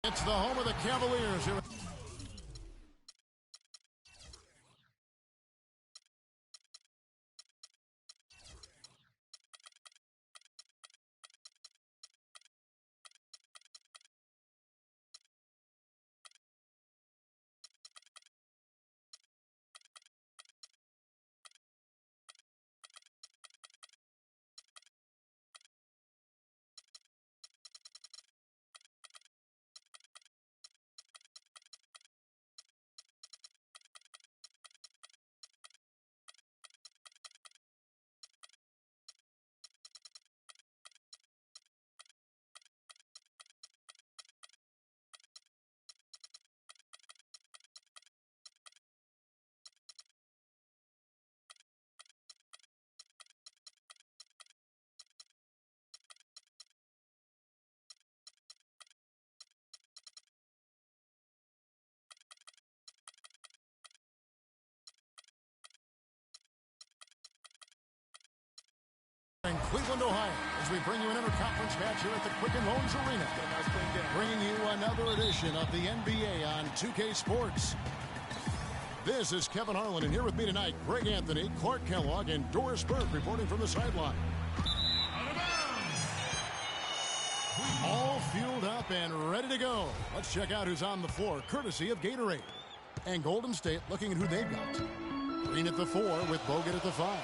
It's the home of the Cavaliers here. In Cleveland, Ohio, as we bring you an interconference match here at the Quicken Loans Arena. Bringing you another edition of the NBA on 2K Sports. This is Kevin Harlan, and here with me tonight, Greg Anthony, Clark Kellogg, and Doris Burke reporting from the sideline. All fueled up and ready to go. Let's check out who's on the floor, courtesy of Gatorade. And Golden State looking at who they've got. Green at the 4 with Bogut at the 5.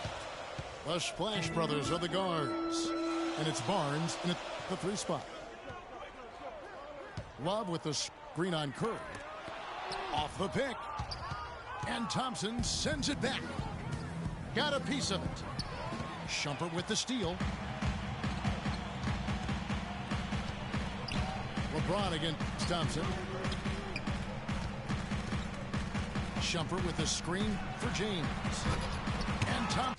The Splash Brothers are the guards. And it's Barnes in the 3 spot. Love with the screen on Curry. Off the pick. And Thompson sends it back. Got a piece of it. Shumpert with the steal. LeBron against Thompson. Shumpert with the screen for James. And Thompson.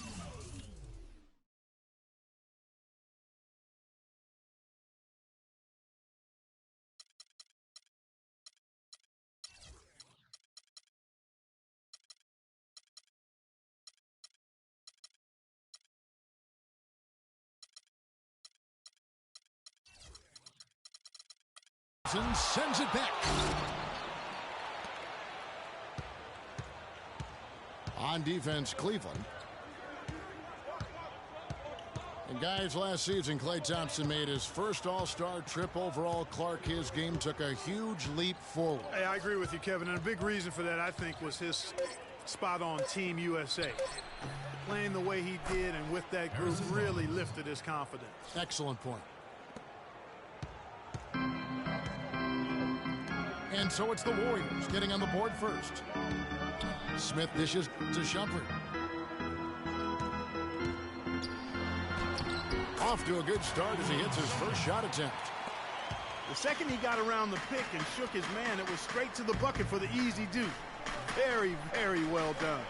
Sends it back. On defense, Cleveland. And guys, last season, Klay Thompson made his first All-Star trip overall. Clark, his game took a huge leap forward. Hey, I agree with you, Kevin. And a big reason for that, I think, was his spot on Team USA. Playing the way he did and with that group really lifted his confidence. Excellent point. And so it's the Warriors getting on the board first. Smith dishes to Shumpert. Off to a good start as he hits his first shot attempt. The second he got around the pick and shook his man, it was straight to the bucket for the easy deuce. Very, very well done.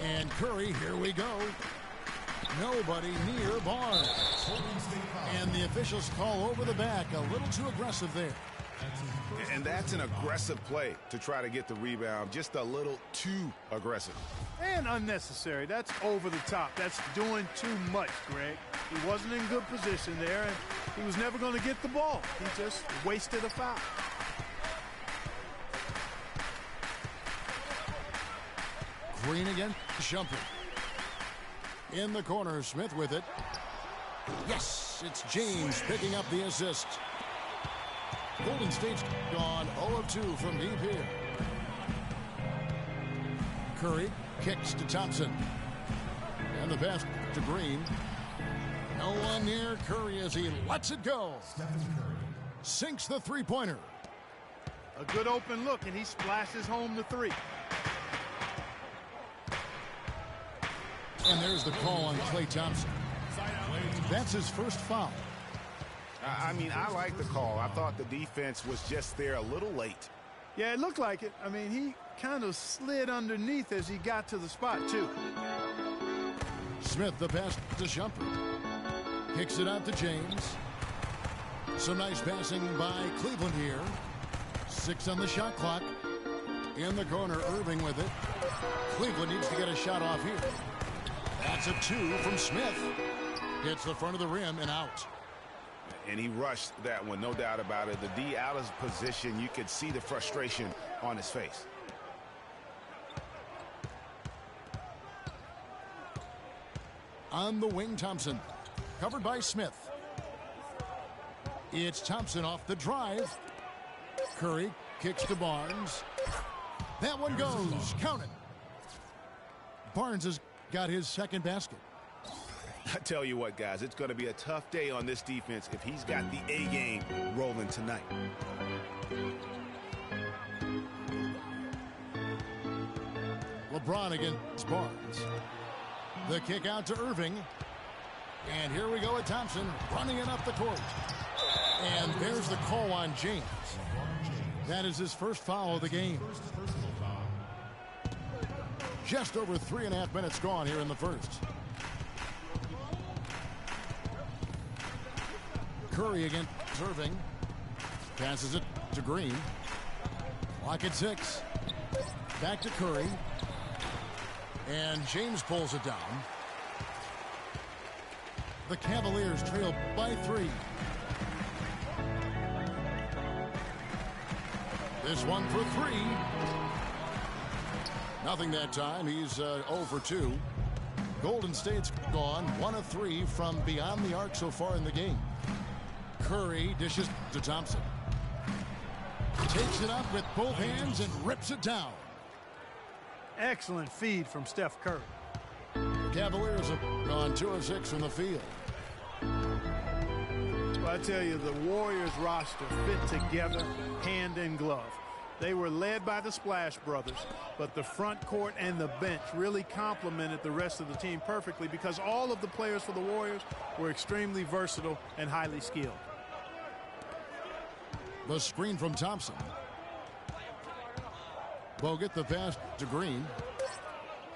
And Curry, here we go. Nobody near Barnes. And the officials call over the back. A little too aggressive there. And that's an aggressive play to try to get the rebound. Just a little too aggressive. And unnecessary. That's over the top. That's doing too much, Greg. He wasn't in good position there, and he was never going to get the ball. He just wasted a foul. Green again. Shumpert. In the corner, Smith with it. Yes, it's James picking up the assist. Golden State's gone 0 of 2 from deep here. Curry kicks to Thompson. And the pass to Green. No one near Curry as he lets it go. Sinks the three-pointer. A good open look, and he splashes home the 3. And there's the call on Klay Thompson. That's his first foul. I mean, I like the call. I thought the defense was just there a little late. Yeah, it looked like it. I mean, he kind of slid underneath as he got to the spot, too. Smith, the pass to Shumpert. Kicks it out to James. Some nice passing by Cleveland here. 6 on the shot clock. In the corner, Irving with it. Cleveland needs to get a shot off here. That's a 2 from Smith. Hits the front of the rim and out. And he rushed that one, no doubt about it. The D out of position, you could see the frustration on his face. On the wing, Thompson. Covered by Smith. It's Thompson off the drive. Curry kicks to Barnes. That one goes. Count it. Barnes has got his second basket. I tell you what, guys, it's going to be a tough day on this defense if he's got the A game rolling tonight. LeBron against Barnes. The kick out to Irving. And here we go with Thompson running it up the court. And there's the call on James. That is his first foul of the game. Just over 3.5 minutes gone here in the first. Curry against Irving. Passes it to Green. Clock at 6. Back to Curry. And James pulls it down. The Cavaliers trail by 3. This one for 3. Nothing that time. He's 0 for 2. Golden State's gone 1 of 3 from beyond the arc so far in the game. Curry dishes to Thompson. Takes it up with both hands and rips it down. Excellent feed from Steph Curry. Cavaliers have gone 2 of 6 from the field. Well, I tell you, the Warriors roster fit together hand in glove. They were led by the Splash Brothers, but the front court and the bench really complemented the rest of the team perfectly because all of the players for the Warriors were extremely versatile and highly skilled. The screen from Thompson. Bogut the pass to Green.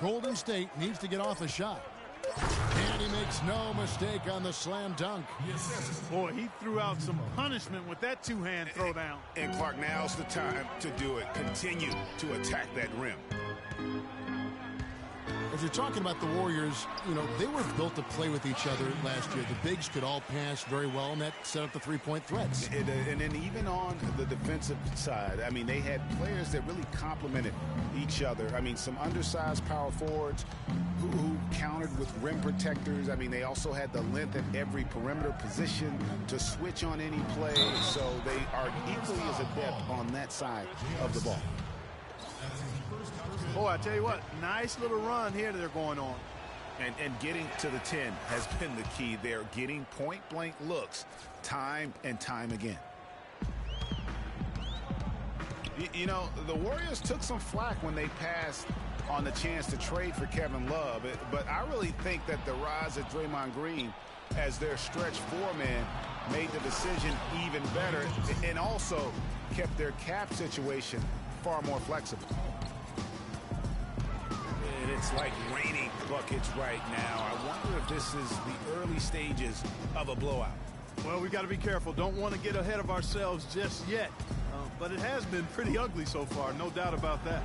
Golden State needs to get off a shot. And he makes no mistake on the slam dunk. Boy, he threw out some punishment with that two-hand throwdown. And Clark, now's the time to do it. Continue to attack that rim. As you're talking about the Warriors, you know, they were built to play with each other last year. The bigs could all pass very well, and that set up the three-point threats. And then even on the defensive side, I mean, they had players that really complemented each other. I mean, some undersized power forwards who countered with rim protectors. I mean, they also had the length at every perimeter position to switch on any play. So they are equally as adept on that side of the ball. Boy, I tell you what, nice little run here they're going on. And getting to the 10 has been the key. They're getting point-blank looks time and time again. You know, the Warriors took some flack when they passed on the chance to trade for Kevin Love. But I really think that the rise of Draymond Green as their stretch four-man made the decision even better and also kept their cap situation far more flexible. And it's like raining buckets right now. I wonder if this is the early stages of a blowout. Well, we got to be careful. Don't want to get ahead of ourselves just yet. But it has been pretty ugly so far, no doubt about that.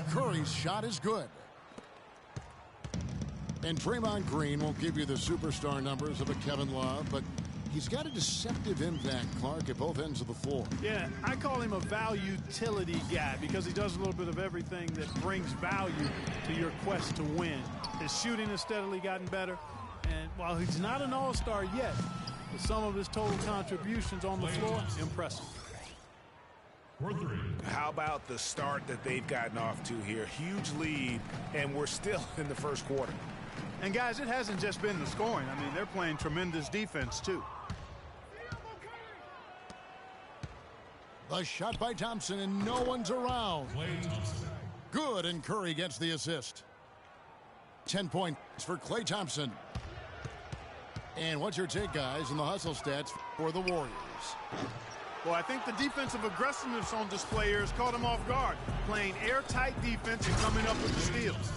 Curry's shot is good. And Draymond Green won't give you the superstar numbers of a Kevin Love, but he's got a deceptive impact, Clark, at both ends of the floor. Yeah, I call him a value-utility guy because he does a little bit of everything that brings value to your quest to win. His shooting has steadily gotten better, and while he's not an all-star yet, the sum of his total contributions on the floor, impressive. How about the start that they've gotten off to here? Huge lead, and we're still in the first quarter. And, guys, it hasn't just been the scoring. I mean, they're playing tremendous defense, too. The shot by Thompson, and no one's around. Good, and Curry gets the assist. 10 points for Klay Thompson. And what's your take, guys, in the hustle stats for the Warriors? Well, I think the defensive aggressiveness on display here has caught them off guard, playing airtight defense and coming up with the steals.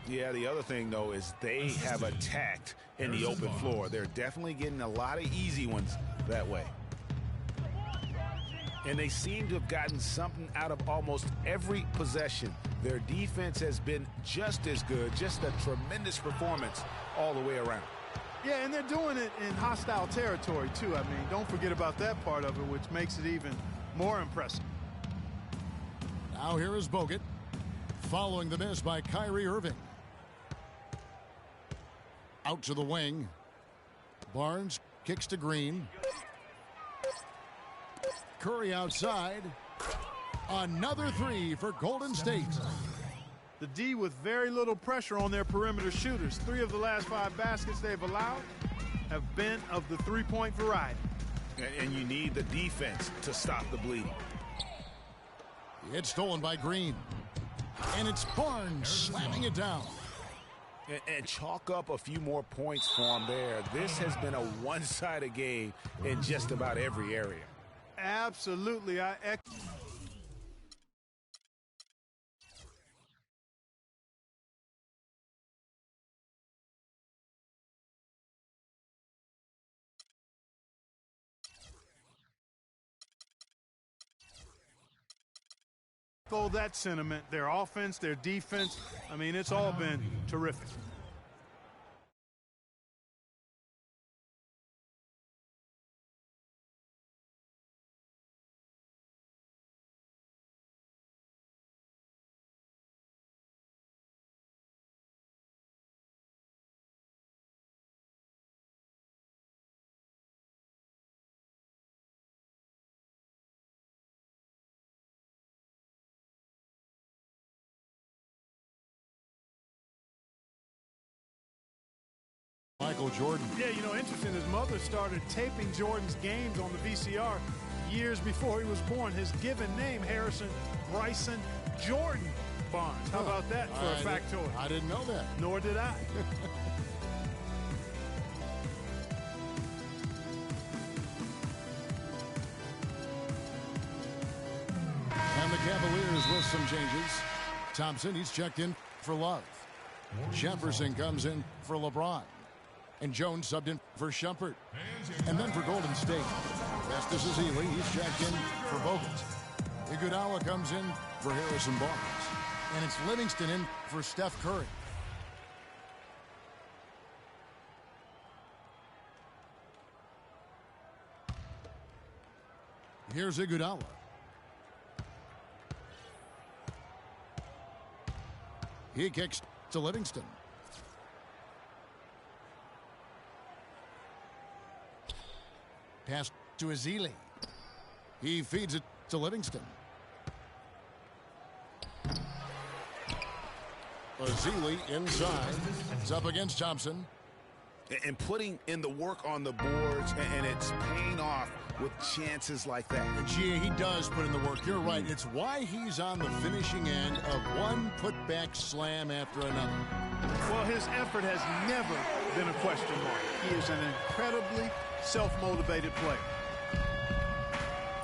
Yeah, the other thing, though, is they have attacked in the open floor. They're definitely getting a lot of easy ones that way. And they seem to have gotten something out of almost every possession. Their defense has been just as good, just a tremendous performance all the way around. Yeah, and they're doing it in hostile territory, too. I mean, don't forget about that part of it, which makes it even more impressive. Now here is Bogut, following the miss by Kyrie Irving. Out to the wing. Barnes kicks to Green. Curry outside. Another three for Golden State. The D with very little pressure on their perimeter shooters. 3 of the last 5 baskets they've allowed have been of the three-point variety. And you need the defense to stop the bleeding. It's stolen by Green. And it's Barnes slamming it down. And chalk up a few more points for him there. This has been a one-sided game in just about every area. Absolutely. Echo that sentiment. Their offense, their defense. I mean, it's all been terrific. Michael Jordan. Yeah, you know, interesting. His mother started taping Jordan's games on the VCR years before he was born. His given name, Harrison Bryson Jordan Barnes. How about that for a factoid? I didn't know that. Nor did I. And the Cavaliers with some changes. Thompson, he's checked in for Love. Jefferson comes in for LeBron. And Jones subbed in for Shumpert. And then for Golden State, Festus Ezeli, he's checked in for Bogut. Iguodala comes in for Harrison Barnes. And it's Livingston in for Steph Curry. Here's Iguodala. He kicks to Livingston. Pass to Ezeli. He feeds it to Livingston. Ezeli inside. It's up against Thompson. And putting in the work on the boards, and it's paying off with chances like that. Gee, he does put in the work. You're right. It's why he's on the finishing end of one putback slam after another. Well, his effort has never been a question mark. He is an incredibly self-motivated player.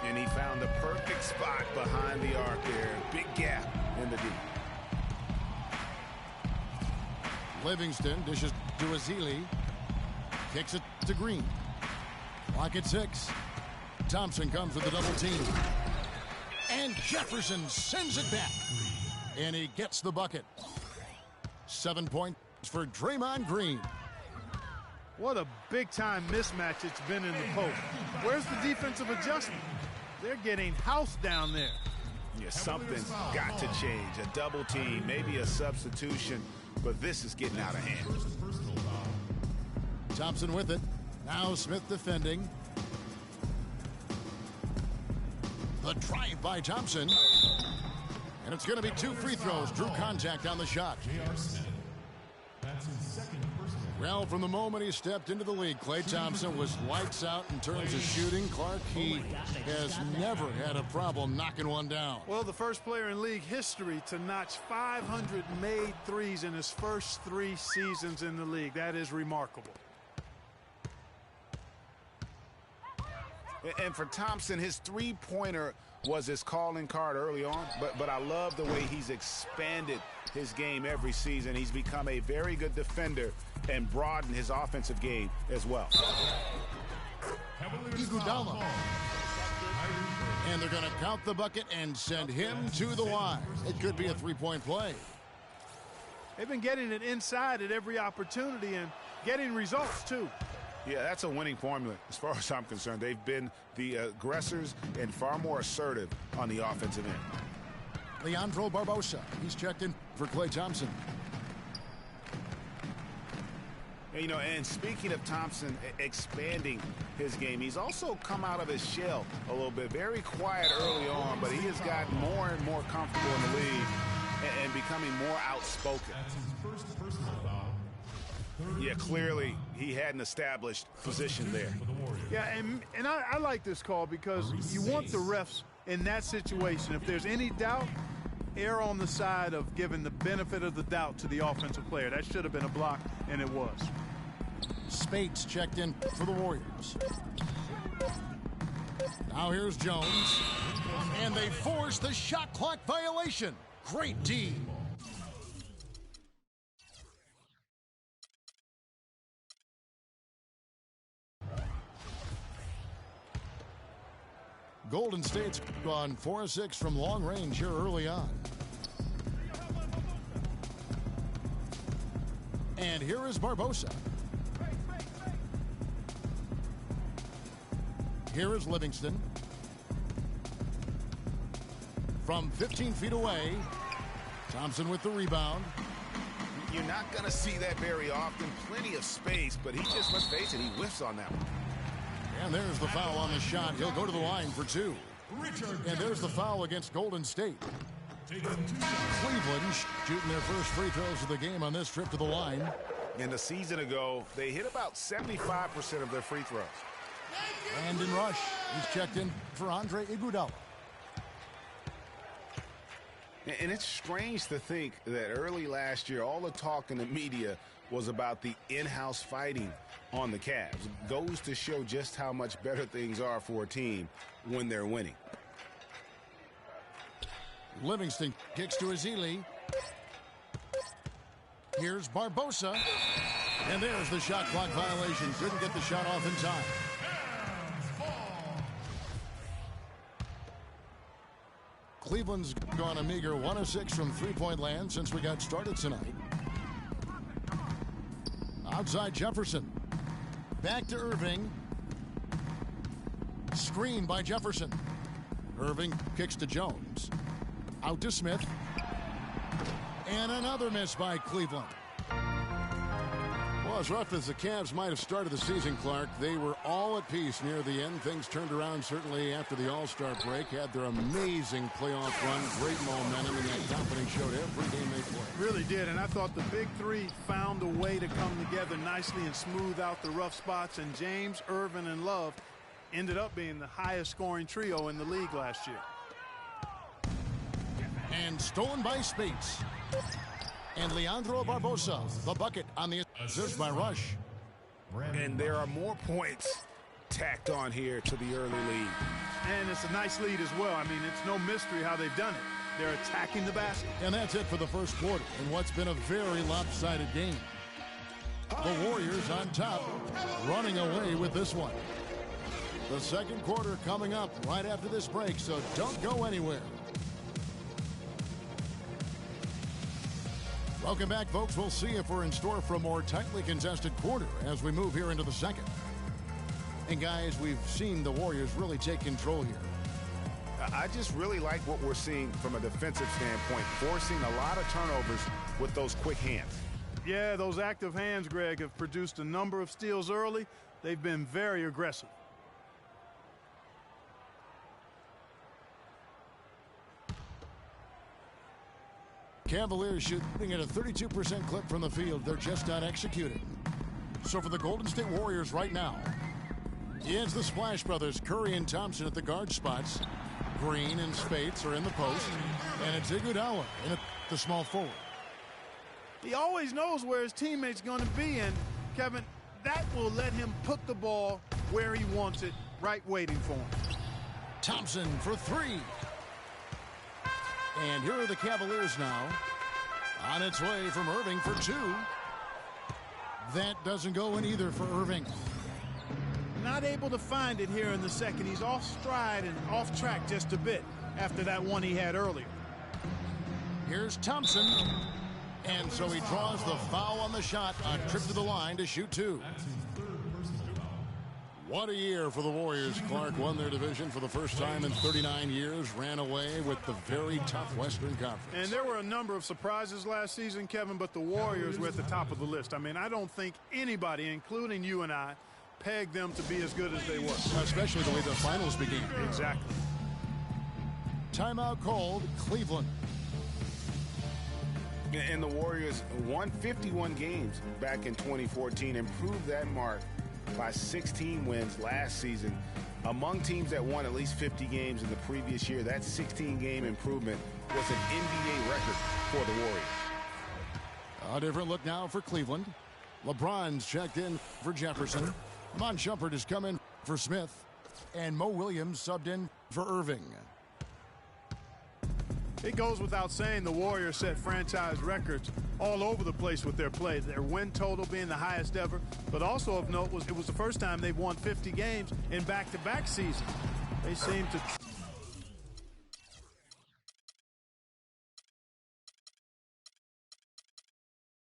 And he found the perfect spot behind the arc there. Big gap in the D. Livingston dishes to Ezeli. Kicks it to Green. Clock at 6. Thompson comes with a double team. And Jefferson sends it back. And he gets the bucket. 7 points for Draymond Green. What a big-time mismatch it's been in the post. Where's the defensive adjustment? They're getting housed down there. Yeah, something's got to change. A double team, maybe a substitution, but this is getting out of hand. Thompson with it. Now Smith defending. The drive by Thompson. And it's going to be 2 free throws. Drew contact on the shot. That's his second personal. Well, from the moment he stepped into the league, Klay Thompson was lights out in terms of shooting. Clark, he has never had a problem knocking one down. Well, the first player in league history to notch 500 made threes in his first 3 seasons in the league. That is remarkable. And for Thompson, his three-pointer was his calling card early on, but I love the way he's expanded his game every season. He's become a very good defender and broadened his offensive game as well. Iguodala. And they're going to count the bucket and send him to the line. It could be a 3-point play. They've been getting it inside at every opportunity, and getting results, too. Yeah, that's a winning formula as far as I'm concerned. They've been the aggressors and far more assertive on the offensive end. Leandro Barbosa, he's checked in for Klay Thompson. You know, and speaking of Thompson expanding his game, he's also come out of his shell a little bit. Very quiet early on, but he has gotten more and more comfortable in the league and becoming more outspoken. That's his first personal foul. Yeah, clearly he had an established position there. Yeah, and I like this call because you want the refs in that situation. If there's any doubt, err on the side of giving the benefit of the doubt to the offensive player. That should have been a block, and it was. Spates checked in for the Warriors. Now here's Jones. And they force the shot clock violation. Great D. Golden State's gone 4-6 from long range here early on. And here is Barbosa. Here is Livingston. From 15 feet away, Thompson with the rebound. You're not going to see that very often. Plenty of space, but he just, let's face it, he whiffs on that one. And there's the foul on the shot. He'll go to the line for two. And there's the foul against Golden State. Cleveland shooting their first free throws of the game on this trip to the line. And a season ago, they hit about 75% of their free throws. And in rush, he's checked in for Andre Iguodala. And it's strange to think that early last year, all the talk in the media was about the in-house fighting on the Cavs. Goes to show just how much better things are for a team when they're winning. Livingston kicks to Ezeli. Here's Barbosa. And there's the shot clock violation. Couldn't get the shot off in time. Cleveland's gone a meager 1 of 6 from three-point land since we got started tonight. Outside Jefferson. Back to Irving. Screen by Jefferson. Irving kicks to Jones. Out to Smith. And another miss by Cleveland. Well, as rough as the Cavs might have started the season, Clark, they were all at peace near the end. Things turned around certainly after the All-Star break. Had their amazing playoff run. Great momentum, and that company showed every game they played. Really did, and I thought the big three found a way to come together nicely and smooth out the rough spots. And James, Irvin, and Love ended up being the highest scoring trio in the league last year. And stolen by Spates. And Leandro Barbosa, the bucket on the assist by Rush. And there are more points tacked on here to the early lead. And it's a nice lead as well. I mean, it's no mystery how they've done it. They're attacking the basket. And that's it for the first quarter in what's been a very lopsided game. The Warriors on top, running away with this one. The second quarter coming up right after this break, so don't go anywhere. Welcome back, folks. We'll see if we're in store for a more tightly contested quarter as we move here into the second. And, guys, we've seen the Warriors really take control here. I just really like what we're seeing from a defensive standpoint, forcing a lot of turnovers with those quick hands. Yeah, those active hands, Greg, have produced a number of steals early. They've been very aggressive. Cavaliers shooting at a 32% clip from the field. They're just not executing. So for the Golden State Warriors right now, it's the Splash Brothers, Curry and Thompson at the guard spots. Green and Spates are in the post. And it's Iguodala in at the small forward. He always knows where his teammate's going to be, and, Kevin, that will let him put the ball where he wants it, right waiting for him. Thompson for three. And here are the Cavaliers now. On its way from Irving for two. That doesn't go in either for Irving. Not able to find it here in the second. He's off stride and off track just a bit after that one he had earlier. Here's Thompson. And so he draws the foul on the shot, a trip to the line to shoot two. What a year for the Warriors. Clark won their division for the first time in 39 years, ran away with the very tough Western Conference. And there were a number of surprises last season, Kevin, but the Warriors were at the top of the list. I mean, I don't think anybody, including you and I, pegged them to be as good as they were. Especially the way the finals began. Exactly. Timeout called, Cleveland. And the Warriors won 51 games back in 2014, improved that mark by 16 wins last season. Among teams that won at least 50 games in the previous year, that 16-game improvement was an NBA record for the Warriors. A different look now for Cleveland. LeBron's checked in for Jefferson. Mon Shumpert has come in for Smith. And Mo Williams subbed in for Irving. It goes without saying the Warriors set franchise records all over the place with their play. Their win total being the highest ever, but also of note was it was the first time they've won 50 games in back-to-back seasons. They seem to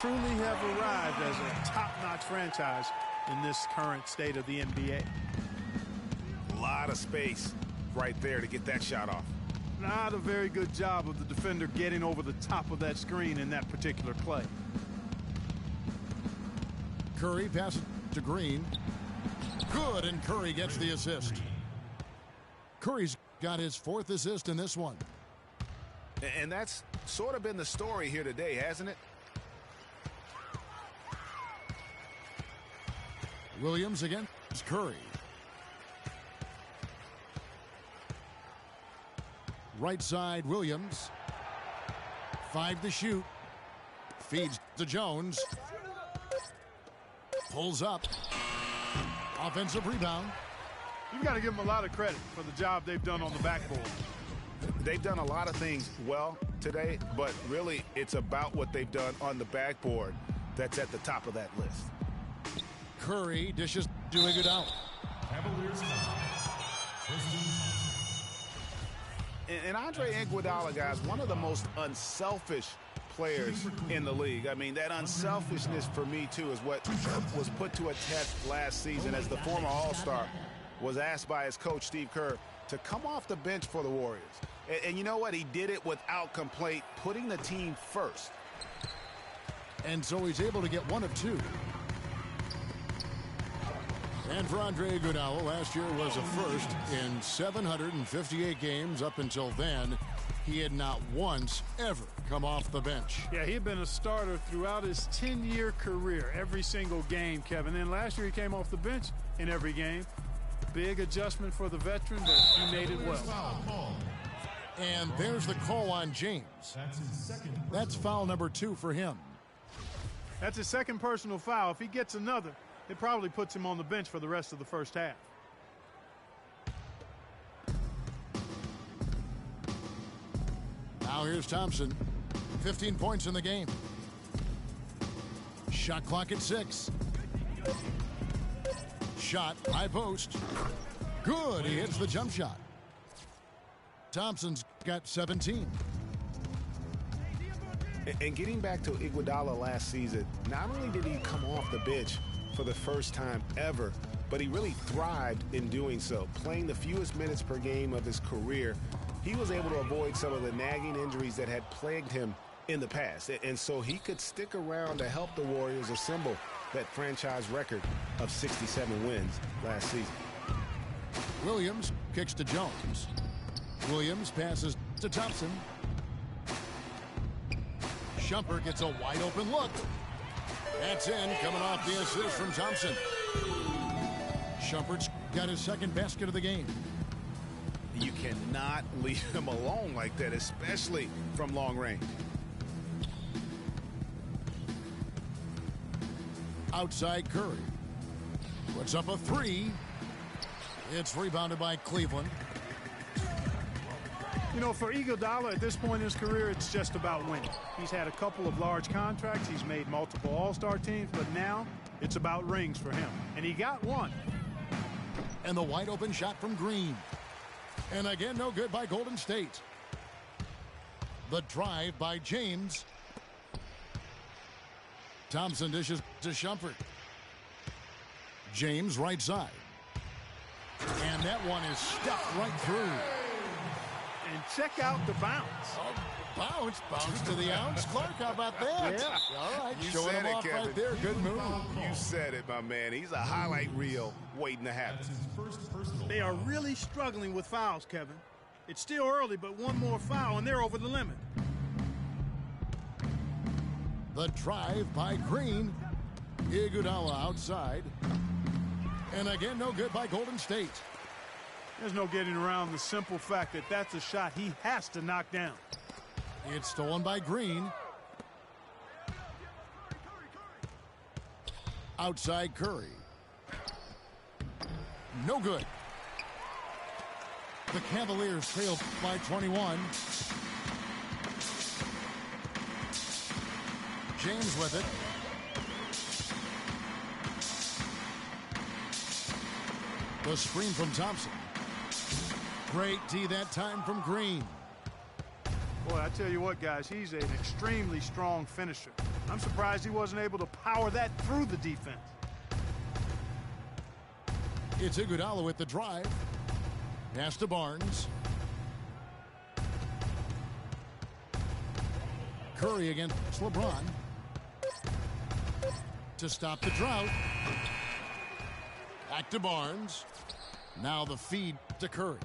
truly have arrived as a top-notch franchise in this current state of the NBA. A lot of space right there to get that shot off. Not a very good job of the defender getting over the top of that screen in that particular play. Curry passes to Green. Good, and Curry gets the assist. Curry's got his fourth assist in this one. And that's sort of been the story here today, hasn't it? Williams against Curry. Right side, Williams. 5 to shoot. Feeds to Jones. Pulls up. Offensive rebound. You've got to give them a lot of credit for the job they've done on the backboard. They've done a lot of things well today, but really it's about what they've done on the backboard that's at the top of that list. Curry dishes to Iguodala. And Andre Iguodala, guys, one of the most unselfish players in the league. I mean, that unselfishness for me, too, is what was put to a test last season as the former All-Star was asked by his coach, Steve Kerr, to come off the bench for the Warriors. And you know what? He did it without complaint, putting the team first. And so he's able to get one of two. And for Andre Iguodala, last year was a first in 758 games. Up until then, he had not once ever come off the bench. Yeah, he had been a starter throughout his 10-year career, every single game, Kevin. And last year he came off the bench in every game. Big adjustment for the veteran, but he made it well. And there's the call on James. That's foul number 2 for him. That's his second personal foul. If he gets another, it probably puts him on the bench for the rest of the first half. Now here's Thompson. 15 points in the game. Shot clock at 6. Shot, high post. Good, he hits the jump shot. Thompson's got 17. And getting back to Iguodala last season, not only did he come off the bench for the first time ever, but he really thrived in doing so. Playing the fewest minutes per game of his career, he was able to avoid some of the nagging injuries that had plagued him in the past. And so he could stick around to help the Warriors assemble that franchise record of 67 wins last season. Williams kicks to Jones. Williams passes to Thompson. Shumpert gets a wide open look. That's in, coming off the assist from Thompson. Shumpert's got his second basket of the game. You cannot leave him alone like that, especially from long range. Outside Curry. Puts up a 3. It's rebounded by Cleveland. You know, for Iguodala at this point in his career, it's just about winning. He's had a couple of large contracts. He's made multiple All-Star teams, but now it's about rings for him. And he got one. And the wide open shot from Green. And again, no good by Golden State. The drive by James. Thompson dishes to Shumpert. James right side. And that one is stuffed right through. And check out the bounce. Bounce to the ounce. Clark, how about that? Yeah. All right, You showing said him it, off Kevin. right there. Good move. You said it, my man. He's a highlight reel waiting to happen. That's his first personal They are foul. really struggling with fouls, Kevin. It's still early, but one more foul, and they're over the limit. The drive by Green. Iguodala outside. And again, no good by Golden State. There's no getting around the simple fact that that's a shot he has to knock down. It's stolen by Green. Outside Curry. No good. The Cavaliers trail by 21. James with it. The screen from Thompson. Great D that time from Green. Boy, I tell you what, guys, he's an extremely strong finisher. I'm surprised he wasn't able to power that through the defense. It's Iguodala with the drive. Pass to Barnes. Curry against LeBron. To stop the drought. Back to Barnes. Now the feed to Curry.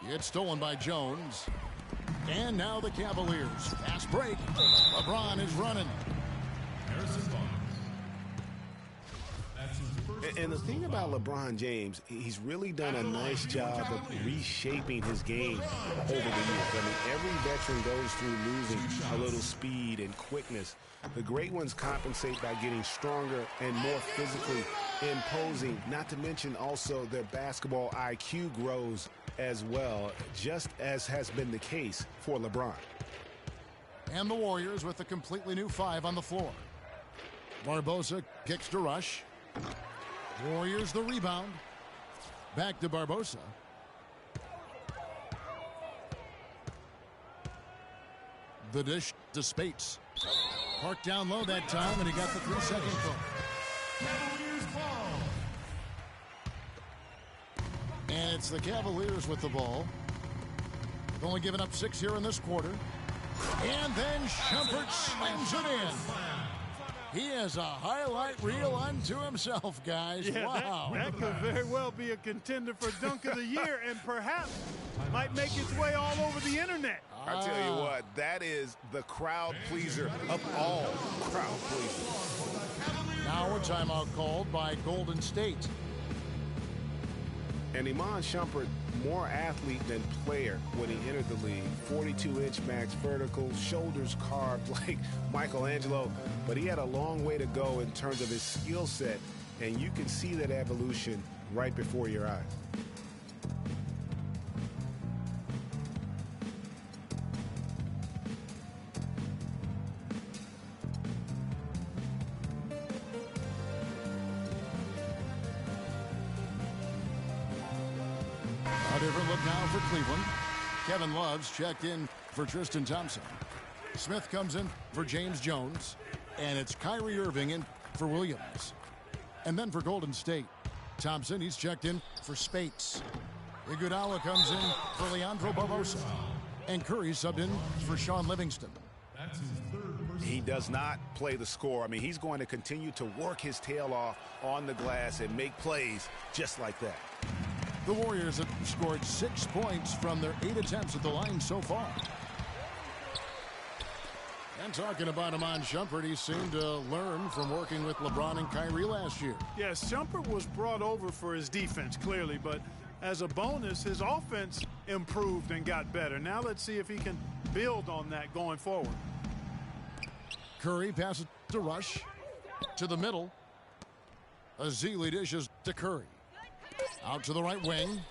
It's stolen by Jones. And now the Cavaliers. Fast break. LeBron is running. Harrison Barnes. That's his first And the personal thing about foul. LeBron James, he's really done a nice job of reshaping his game over the years. I mean, every veteran goes through losing a little speed and quickness. The great ones compensate by getting stronger and more physically imposing, not to mention also their basketball IQ grows as well, just as has been the case for LeBron. And the Warriors with a completely new five on the floor. Barbosa kicks to Rush. Warriors the rebound. Back to Barbosa. The dish to Spates. Parked down low that time, and he got the 3-second call. Cavaliers ball. And it's the Cavaliers with the ball. They've only given up 6 here in this quarter. And then Shumpert slams it in. He has a highlight reel unto himself, guys. Yeah, Wow. that could very well be a contender for Dunk of the Year and perhaps might make its way all over the internet. I tell you what, that is the crowd pleaser of all crowd pleasers. Now a timeout called by Golden State. And Iman Shumpert, more athlete than player when he entered the league. 42-inch max vertical, shoulders carved like Michelangelo. But he had a long way to go in terms of his skill set, and you can see that evolution right before your eyes. A different look now for Cleveland. Kevin Love's checked in for Tristan Thompson. Smith comes in for James Jones. And it's Kyrie Irving in for Williams. And then for Golden State, Thompson, he's checked in for Spates. Iguodala comes in for Leandro Barbosa. And Curry subbed in for Sean Livingston. That's his third personal. He does not play the score. I mean, he's going to continue to work his tail off on the glass and make plays just like that. The Warriors have scored 6 points from their 8 attempts at the line so far. And talking about Iman Shumpert, he seemed to learn from working with LeBron and Kyrie last year. Yes, Shumpert was brought over for his defense, clearly, but as a bonus, his offense improved and got better. Now let's see if he can build on that going forward. Curry passes to Rush. To the middle. Azili dishes to Curry. Out to the right wing.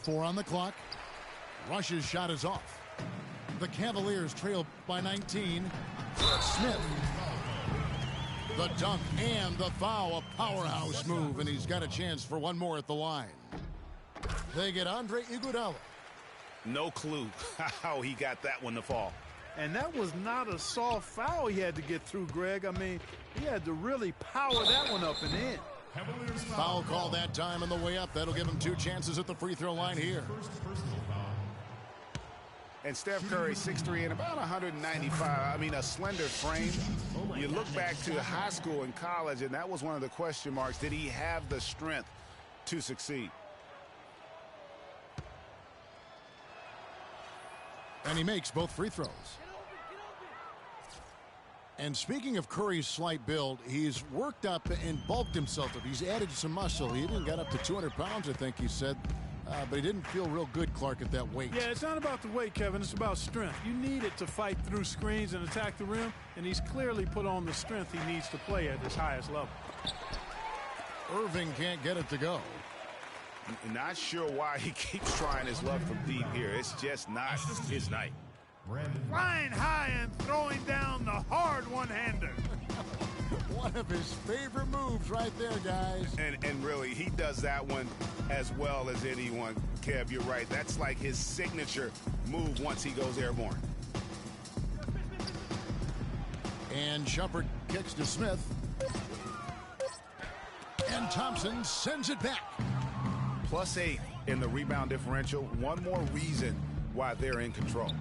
4 on the clock. Rush's shot is off. The Cavaliers trail by 19. Smith. The dunk and the foul. A powerhouse move, and he's got a chance for one more at the line. They get Andre Iguodala. No clue how he got that one to fall. And that was not a soft foul he had to get through, Greg. I mean, he had to really power that one up and in. Cavaliers Foul call that time on the way up. That'll give him 2 chances at the free throw line here. First personal foul. And Steph Curry, 6'3" and about 195. I mean, a slender frame. You look back to high school and college, and that was one of the question marks. Did he have the strength to succeed? And he makes both free throws. And speaking of Curry's slight build, he's worked up and bulked himself up. He's added some muscle. He even got up to 200 pounds, I think he said. But he didn't feel real good, Clark, at that weight. Yeah, it's not about the weight, Kevin. It's about strength. You need it to fight through screens and attack the rim, and he's clearly put on the strength he needs to play at his highest level. Irving can't get it to go. Not sure why he keeps trying his luck from deep here. It's just not his night. Brandon. Flying high and throwing down the hard one-hander. One of his favorite moves right there, guys. And really, he does that one as well as anyone. Kev, you're right. That's like his signature move once he goes airborne. And Shumpert kicks to Smith. And Thompson sends it back. +8 in the rebound differential. One more reason why they're in control.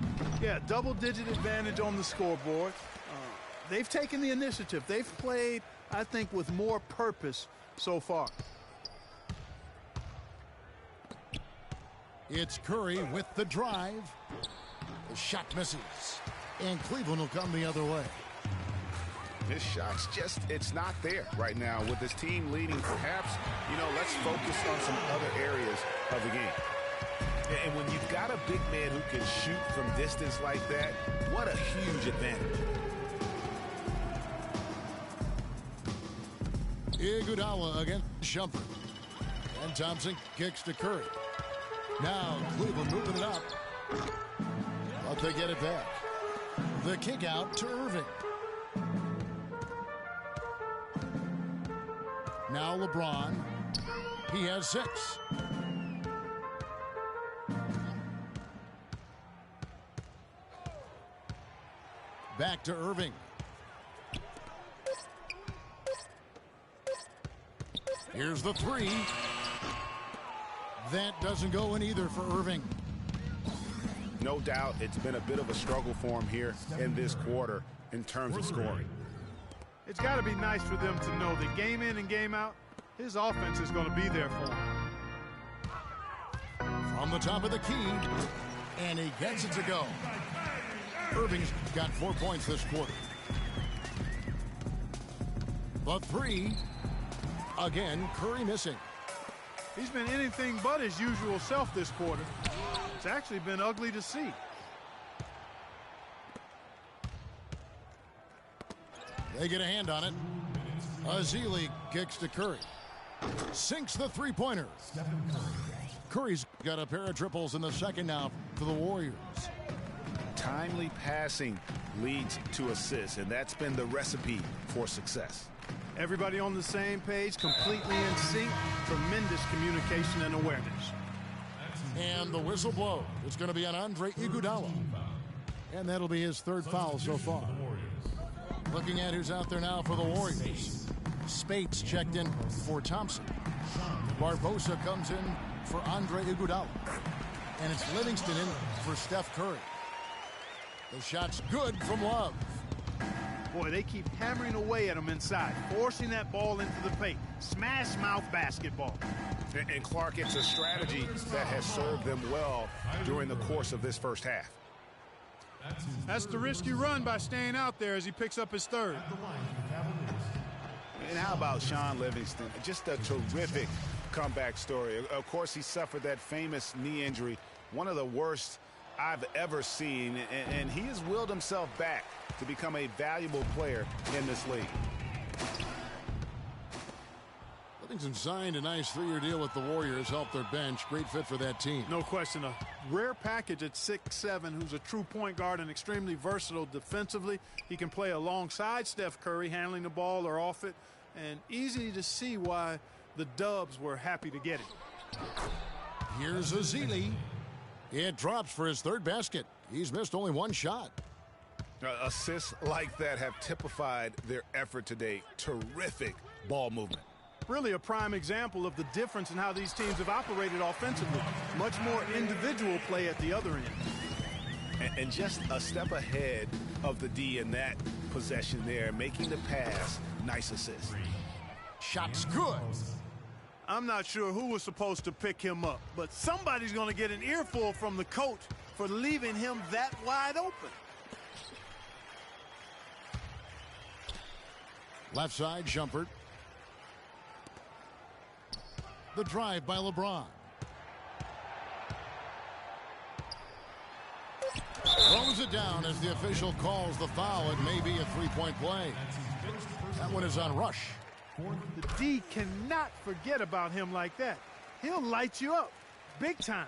Yeah, double-digit advantage on the scoreboard. They've taken the initiative. They've played, I think, with more purpose so far. It's Curry with the drive. The shot misses. And Cleveland will come the other way. His shot's just, it's not there right now. With his team leading, perhaps, let's focus on some other areas of the game. And when you've got a big man who can shoot from distance like that, what a huge advantage. Iguodala against Shumpert. And Thompson kicks to Curry. Now Cleveland moving it up. But they get it back. The kick out to Irving. Now LeBron. He has 6. Back to Irving. Here's the 3. That doesn't go in either for Irving. No doubt it's been a bit of a struggle for him here in this quarter in terms of scoring. It's got to be nice for them to know that game in and game out, his offense is going to be there for him. From the top of the key, and he gets it to go. Irving's got 4 points this quarter. The 3. Again, Curry missing. He's been anything but his usual self this quarter. It's actually been ugly to see. They get a hand on it. Azili kicks to Curry. Sinks the three-pointer. Curry's got a pair of triples in the second now for the Warriors. Timely passing leads to assists, and that's been the recipe for success. Everybody on the same page, completely in sync, tremendous communication and awareness. And the whistle blows. It's going to be on Andre Iguodala. And that'll be his 3rd foul so far. Looking at who's out there now for the Warriors. Spates checked in for Thompson. Barbosa comes in for Andre Iguodala. And it's Livingston in for Steph Curry. The shot's good from Love. Boy, they keep hammering away at him inside, forcing that ball into the paint. Smash mouth basketball. And Clark, it's a strategy that has served them well during the course of this first half. That's the risky run by staying out there as he picks up his 3rd. And how about Sean Livingston? Just a terrific comeback story. Of course, he suffered that famous knee injury, one of the worst I've ever seen, and he has willed himself back to become a valuable player in this league. Livingston signed a nice 3-year deal with the Warriors, helped their bench. Great fit for that team. No question, a rare package at 6'7", who's a true point guard and extremely versatile defensively. He can play alongside Steph Curry, handling the ball or off it, and easy to see why the Dubs were happy to get him. Here's Azili. It drops for his third basket. He's missed only one shot. Assists like that have typified their effort today. Terrific ball movement. Really a prime example of the difference in how these teams have operated offensively. Much more individual play at the other end. And just a step ahead of the D in that possession there, making the pass. Nice assist. Shot's good. I'm not sure who was supposed to pick him up, but somebody's going to get an earful from the coach for leaving him that wide open. Left side, Shumpert. The drive by LeBron. Throws it down as the official calls the foul. It may be a three-point play. That one is on Rush. The D cannot forget about him like that. He'll light you up big time.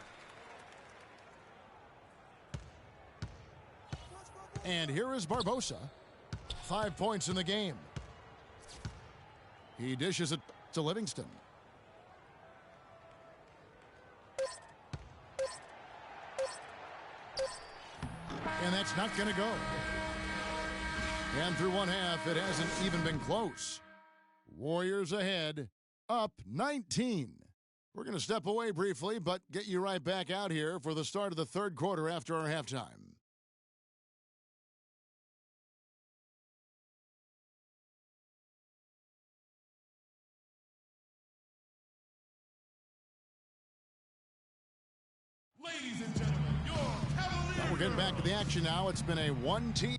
And here is Barbosa. 5 points in the game. He dishes it to Livingston. And that's not going to go. And through one half, it hasn't even been close. Warriors ahead, up 19. We're going to step away briefly, but get you right back out here for the start of the third quarter after our halftime. Ladies and gentlemen, your Cavaliers. We're getting back to the action now. It's been a one-team.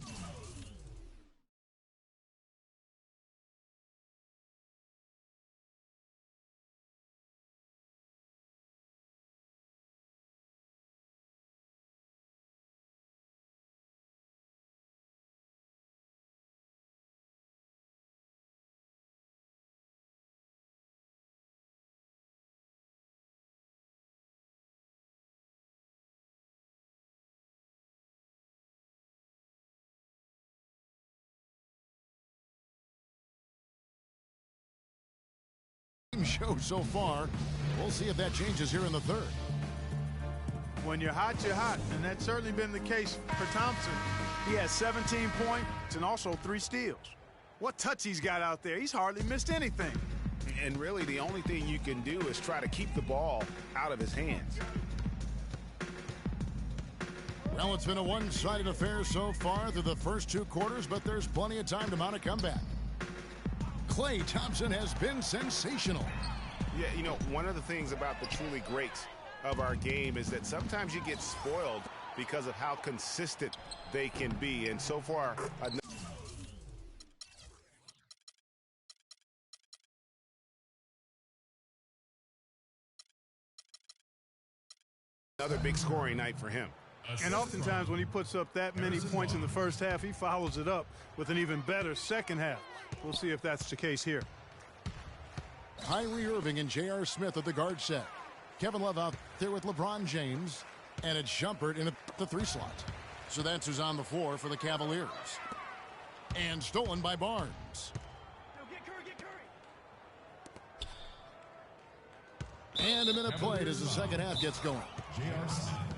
Show so far. We'll see if that changes here in the third. When you're hot, and that's certainly been the case for Thompson. He has 17 points and also 3 steals. What touch he's got out there. He's hardly missed anything. And really the only thing you can do is try to keep the ball out of his hands. Well, it's been a one-sided affair so far through the first 2 quarters, but there's plenty of time to mount a comeback. Klay Thompson has been sensational. Yeah, you know, one of the things about the truly greats of our game is that sometimes you get spoiled because of how consistent they can be. And so far, another big scoring night for him. And oftentimes when he puts up that many points in the first half, he follows it up with an even better second half. We'll see if that's the case here. Kyrie Irving and J.R. Smith at the guard set. Kevin Love out there with LeBron James. And it's Shumpert in the 3 slot. So that's who's on the floor for the Cavaliers. And stolen by Barnes. And a minute played as the second half gets going.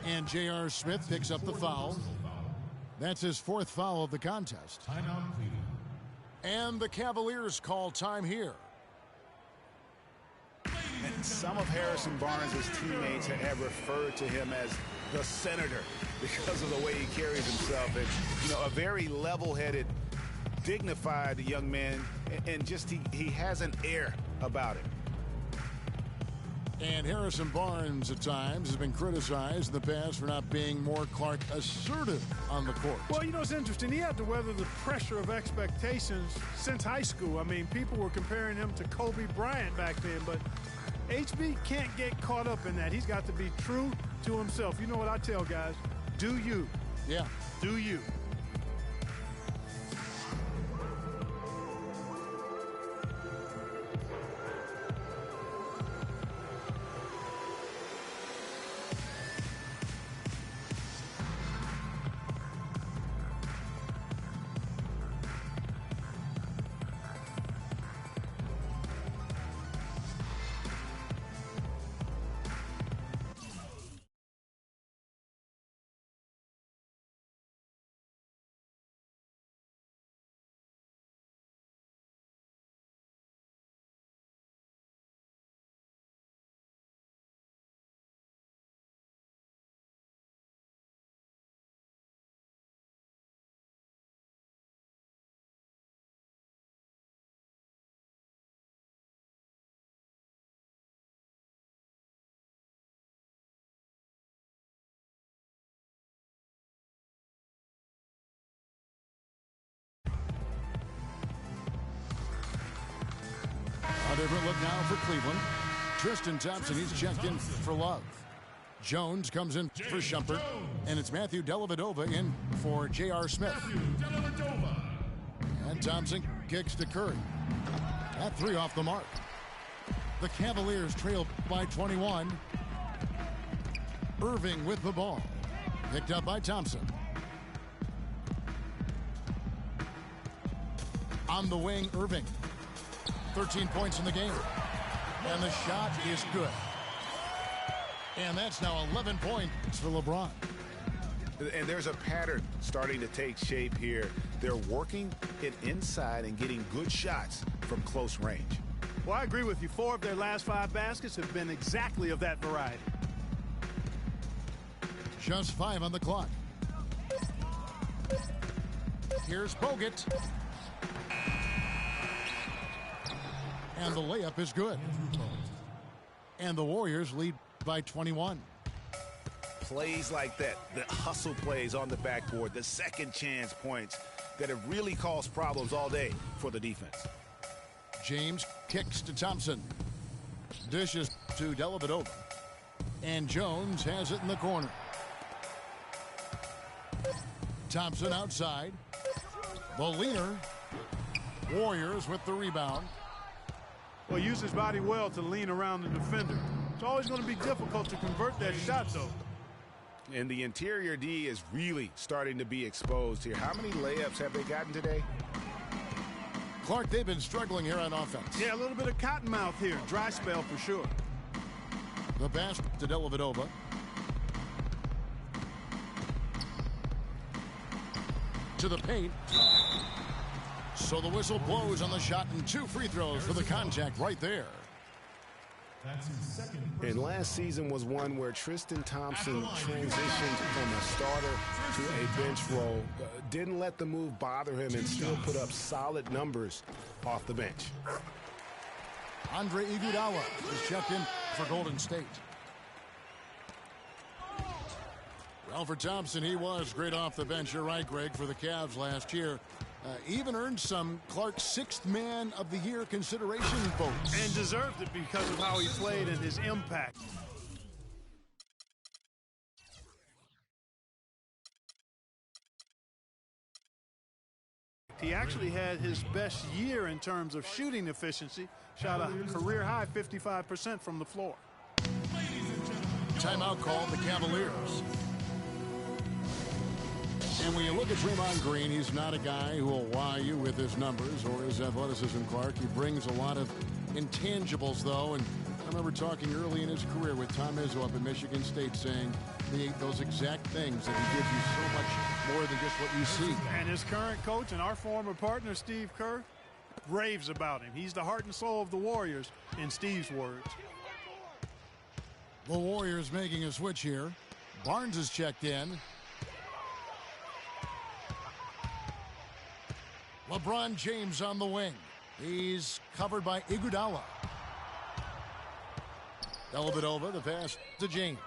And J.R. Smith picks up the foul. That's his 4th foul of the contest. And the Cavaliers call time here. And some of Harrison Barnes' teammates have referred to him as the senator because of the way he carries himself. And, you know, a very level-headed, dignified young man. And just he has an air about him. And Harrison Barnes at times has been criticized in the past for not being more Clark assertive on the court. Well, you know, it's interesting. He had to weather the pressure of expectations since high school. I mean, people were comparing him to Kobe Bryant back then, but HB can't get caught up in that. He's got to be true to himself. You know what I tell guys? Do you. Yeah. Do you. different look now for Cleveland. Tristan Thompson, he's checked in for Love. Jones comes in for Shumpert. And it's Matthew Dellavedova in for J.R. Smith. And Thompson kicks to Curry. That three off the mark. The Cavaliers trail by 21. Irving with the ball. Picked up by Thompson. On the wing, Irving. 13 points in the game. And the shot is good. And that's now 11 points for LeBron. And there's a pattern starting to take shape here. They're working it inside and getting good shots from close range. Well, I agree with you. 4 of their last 5 baskets have been exactly of that variety. Just 5 on the clock. Here's Bogut. And the layup is good. And the Warriors lead by 21. Plays like that, the hustle plays on the backboard, the second chance points that have really caused problems all day for the defense. James kicks to Thompson. Dishes to Dellavedova. And Jones has it in the corner. Thompson outside. The leaner. Warriors with the rebound. Well, use his body well to lean around the defender. It's always going to be difficult to convert that shot, though. And the interior D is really starting to be exposed here. How many layups have they gotten today? Clark, they've been struggling here on offense. Yeah, a little bit of cottonmouth here. Dry spell for sure. The pass to Dellavedova. To the paint. So the whistle blows on the shot and 2 free throws for the contact right there. And last season was one where Tristan Thompson transitioned from a starter to a bench role. Didn't let the move bother him and still put up solid numbers off the bench. Andre Iguodala is checked in for Golden State. Well, for Thompson, he was great off the bench. You're right, Greg, for the Cavs last year. Even earned some Clark's 6th man of the year consideration votes. And deserved it because of how he played and his impact. He actually had his best year in terms of shooting efficiency. Shot a career-high 55% from the floor. Timeout called the Cavaliers. And when you look at Draymond Green, he's not a guy who will wow you with his numbers or his athleticism, Clark. He brings a lot of intangibles, though. And I remember talking early in his career with Tom Izzo up at Michigan State saying those exact things, that he gives you so much more than just what you see. And his current coach and our former partner, Steve Kerr, raves about him. He's the heart and soul of the Warriors, in Steve's words. The Warriors making a switch here. Barnes is checked in. LeBron James on the wing. He's covered by Iguodala. Dellavedova, the pass to James.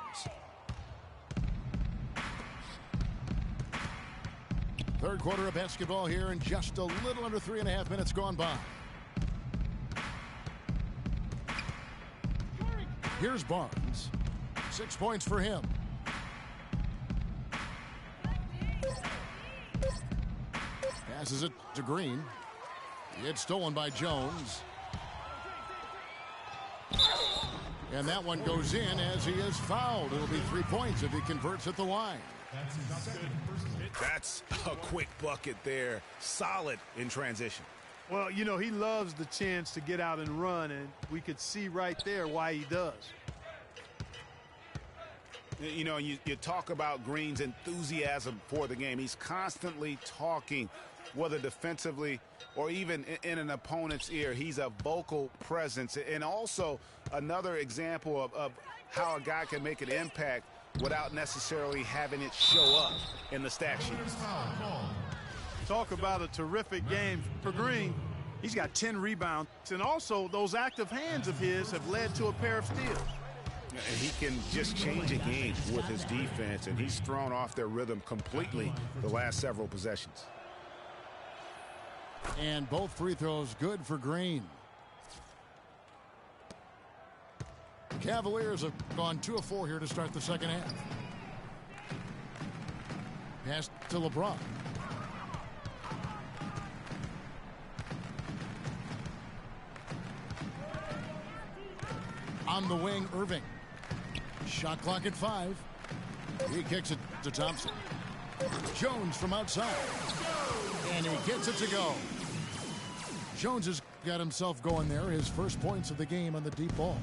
Third quarter of basketball here, and just a little under 3.5 minutes gone by. Here's Barnes. 6 points for him. Passes it to Green. It's stolen by Jones. And that one goes in as he is fouled. It'll be 3 points if he converts at the line. That's a quick bucket there. Solid in transition. Well, you know, he loves the chance to get out and run, and we could see right there why he does. You know, you talk about Green's enthusiasm for the game. He's constantly talking, whether defensively or even in an opponent's ear. He's a vocal presence. And also another example of how a guy can make an impact without necessarily having it show up in the stat sheet. Talk about a terrific game for Green. He's got 10 rebounds, and also those active hands of his have led to a pair of steals. And he can just change a game with his defense, and he's thrown off their rhythm completely the last several possessions. And both free throws good for Green. Cavaliers have gone 2 of 4 here to start the second half. Pass to LeBron. On the wing, Irving. Shot clock at 5. He kicks it to Thompson. Jones from outside. And he gets it to go. Jones has got himself going there. His first points of the game on the deep ball.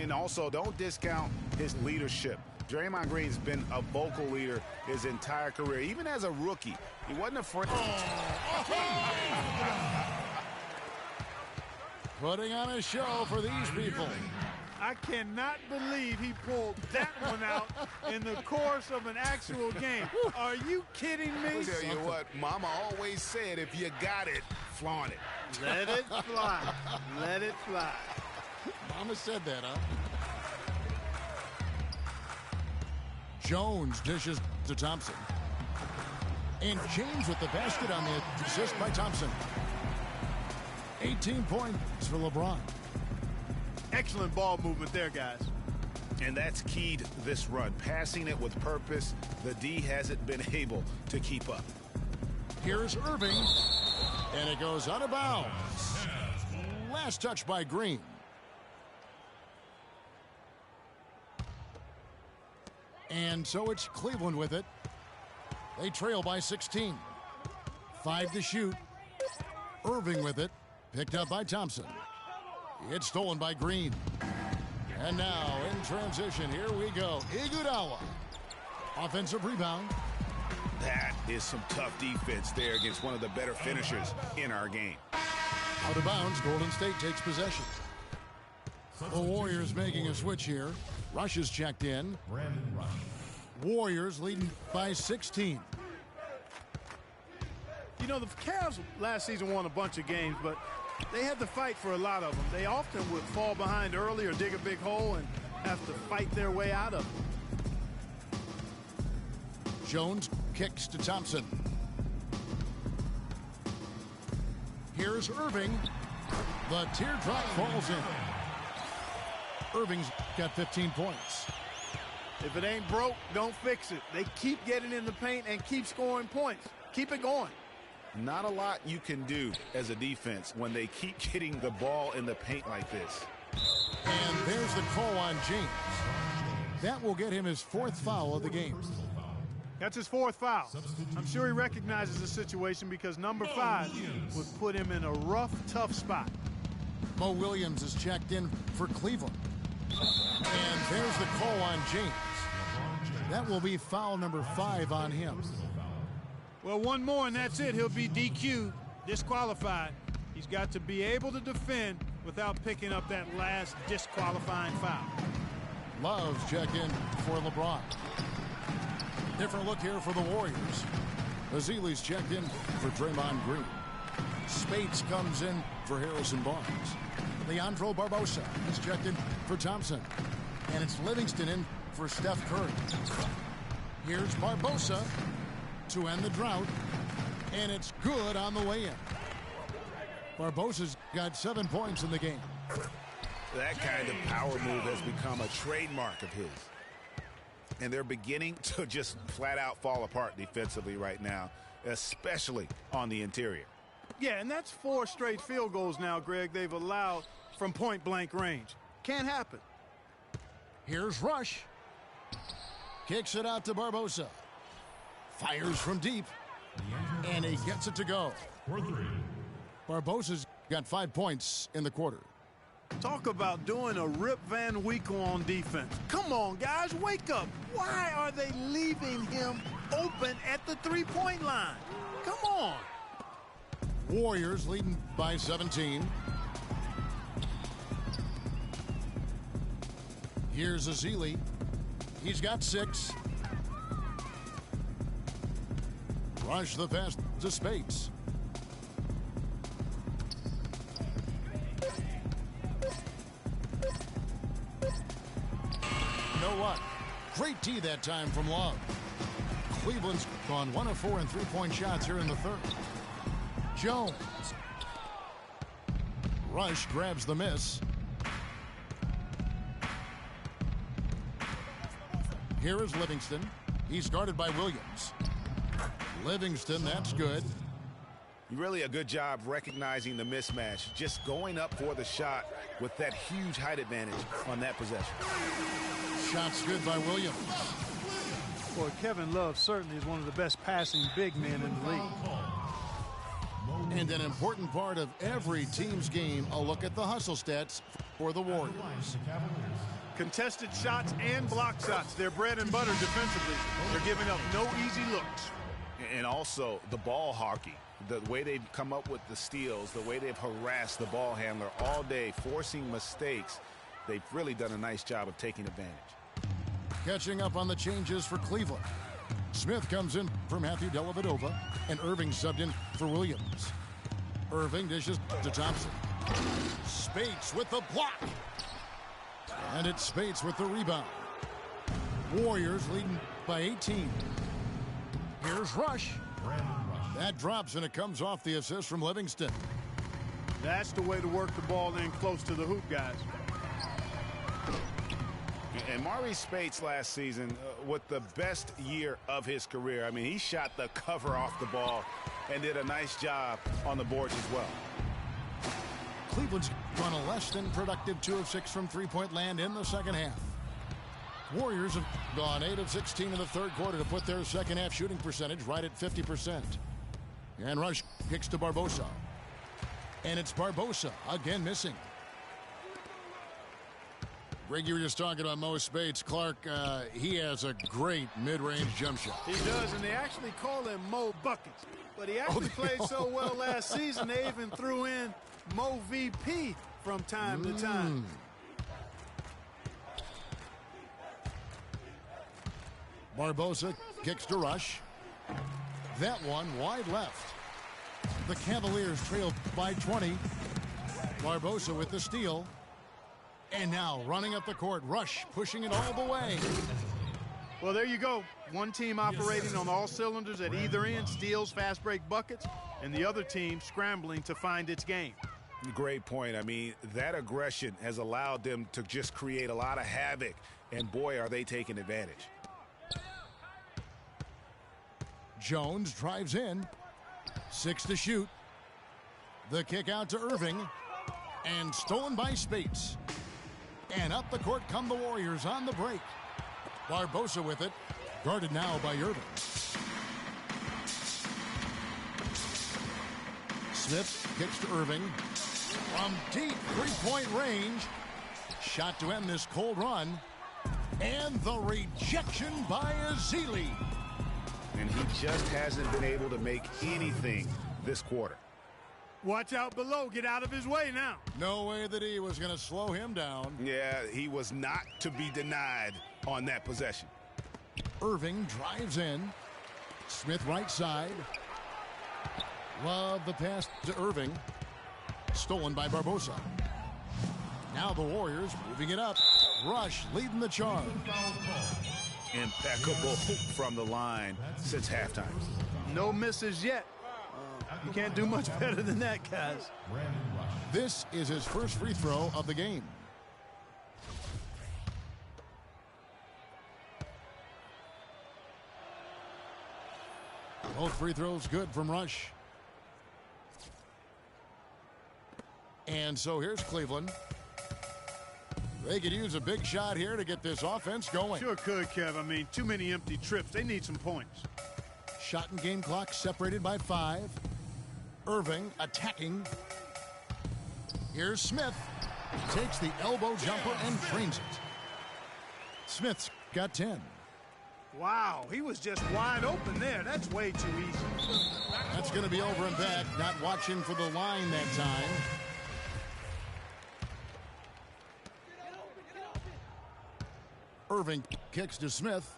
And also, don't discount his leadership. Draymond Green's been a vocal leader his entire career. Even as a rookie, he wasn't afraid. Putting on a show for these people. I cannot believe he pulled that one out in the course of an actual game. Are you kidding me? I'll tell you what, Mama always said, if you got it, flaunt it. Let it fly. Let it fly. Mama said that, huh? Jones dishes to Thompson. And James with the basket on the assist by Thompson. 18 points for LeBron. Excellent ball movement there, guys. And that's keyed this run. Passing it with purpose. The D hasn't been able to keep up. Here's Irving. And it goes out of bounds. Last touch by Green. And so it's Cleveland with it. They trail by 16. 5 to shoot. Irving with it. Picked up by Thompson. It's stolen by Green. And now in transition, here we go. Iguodala. Offensive rebound. That is some tough defense there against one of the better finishers in our game. Out of bounds, Golden State takes possession. The Warriors making a switch here. Rush is checked in. Warriors leading by 16. You know, the Cavs last season won a bunch of games, but they had to fight for a lot of them. They often would fall behind early or dig a big hole and have to fight their way out of it. Jones kicks to Thompson. Here's Irving. The teardrop falls in. Irving's got 15 points. If it ain't broke, don't fix it. They keep getting in the paint and keep scoring points. Keep it going. Not a lot you can do as a defense when they keep getting the ball in the paint like this. And there's the call on James. That will get him his 4th foul of the game. That's his 4th foul. I'm sure he recognizes the situation because number 5 would put him in a rough, tough spot. Mo Williams is checked in for Cleveland. And there's the call on James. That will be foul number 5 on him. Well, one more and that's it. He'll be DQ'd, disqualified. He's got to be able to defend without picking up that last disqualifying foul. Love's checked in for LeBron. Different look here for the Warriors. Azili's checked in for Draymond Green. Spates comes in for Harrison Barnes. Leandro Barbosa is checked in for Thompson. And it's Livingston in for Steph Curry. Here's Barbosa to end the drought. And it's good on the way in. Barbosa's got 7 points in the game. That kind of power move has become a trademark of his. And they're beginning to just flat out fall apart defensively right now, especially on the interior. Yeah, and that's 4 straight field goals now, Greg, they've allowed from point-blank range. Can't happen. Here's Rush. Kicks it out to Barbosa. Fires from deep. And he gets it to go. Barbosa's got 5 points in the quarter. Talk about doing a Rip Van Winkle on defense. Come on, guys, wake up. Why are they leaving him open at the three-point line? Come on. Warriors leading by 17. Here's Azili. He's got 6. Rush the pass to Spates. You know what? Great D that time from Love. Cleveland's gone 1 of 4 in 3-point shots here in the third. Jones. Rush grabs the miss. Here is Livingston. He's guarded by Williams. Livingston, that's good. Really a good job recognizing the mismatch, just going up for the shot with that huge height advantage on that possession. Shots good by Williams. Boy, Kevin Love certainly is one of the best passing big men in the league. And an important part of every team's game, a look at the hustle stats for the Warriors. Contested shots and block shots. They're bread and butter defensively. They're giving up no easy looks. And also the ball hockey. The way they've come up with the steals, the way they've harassed the ball handler all day, forcing mistakes. They've really done a nice job of taking advantage. Catching up on the changes for Cleveland. Smith comes in for Matthew Dellavedova, and Irving subbed in for Williams. Irving dishes to Thompson. Spates with the block. And it's Spates with the rebound. Warriors leading by 18. Here's Rush. That drops, and it comes off the assist from Livingston. That's the way to work the ball in close to the hoop, guys. And Maurice Spates last season with the best year of his career. I mean, he shot the cover off the ball and did a nice job on the boards as well. Cleveland's gone a less than productive 2 of 6 from three-point land in the second half. Warriors have gone 8 of 16 in the third quarter to put their second half shooting percentage right at 50%. And Rush kicks to Barbosa. And it's Barbosa again missing. Greg, you were just talking about Mo Spates. Clark, he has a great mid-range jump shot. He does, and they actually call him Mo Buckets. But he actually played so well last season, they even threw in Mo VP from time to time. Barbosa kicks to Rush. That one wide left. The Cavaliers trail by 20. Barbosa with the steal. And now running up the court, Rush pushing it all the way. Well, there you go. One team operating on all cylinders at either end, steals, fast break buckets, and the other team scrambling to find its game. Great point. I mean, that aggression has allowed them to just create a lot of havoc, and boy, are they taking advantage. Jones drives in. 6 to shoot. The kick out to Irving. And stolen by Spates. And up the court come the Warriors on the break. Barbosa with it. Guarded now by Irving. Smith kicks to Irving. From deep three-point range. Shot to end this cold run. And the rejection by Ezeli. And he just hasn't been able to make anything this quarter. Watch out below. Get out of his way now. No way that he was going to slow him down. Yeah, he was not to be denied on that possession. Irving drives in. Smith right side. Love the pass to Irving. Stolen by Barbosa. Now the Warriors moving it up. Rush leading the charge. Impeccable from the line since halftime. No misses yet. You can't do much better than that, guys. This is his first free throw of the game. Both free throws good from Rush. And so here's Cleveland. They could use a big shot here to get this offense going. Sure could, Kev. I mean, too many empty trips. They need some points. Shot and game clock separated by 5. Irving attacking. Here's Smith. Takes the elbow jumper and drains it. Smith's got 10. Wow, he was just wide open there. That's way too easy. That's going to be over and back. Not watching for the line that time. Irving kicks to Smith.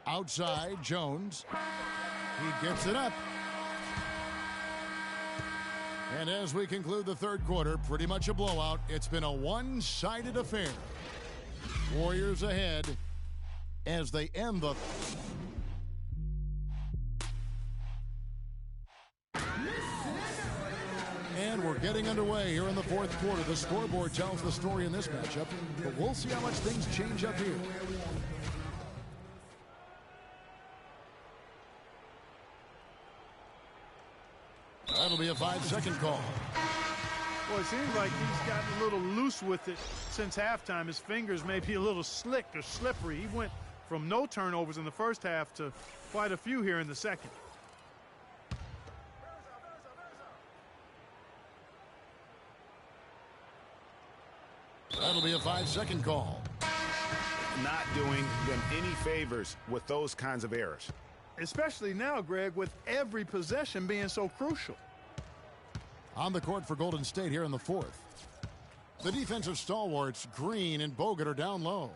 Outside, Jones. He gets it up. And as we conclude the third quarter, pretty much a blowout. It's been a one-sided affair. Warriors ahead as they end the... And we're getting underway here in the fourth quarter. The scoreboard tells the story in this matchup, but we'll see how much things change up here. That'll be a 5-second call. Well, it seems like he's gotten a little loose with it since halftime. His fingers may be a little slick or slippery. He went from no turnovers in the first half to quite a few here in the second. That'll be a 5-second call. Not doing them any favors with those kinds of errors. Especially now, Greg, with every possession being so crucial. On the court for Golden State here in the fourth. The defensive stalwarts, Green and Bogut, are down low.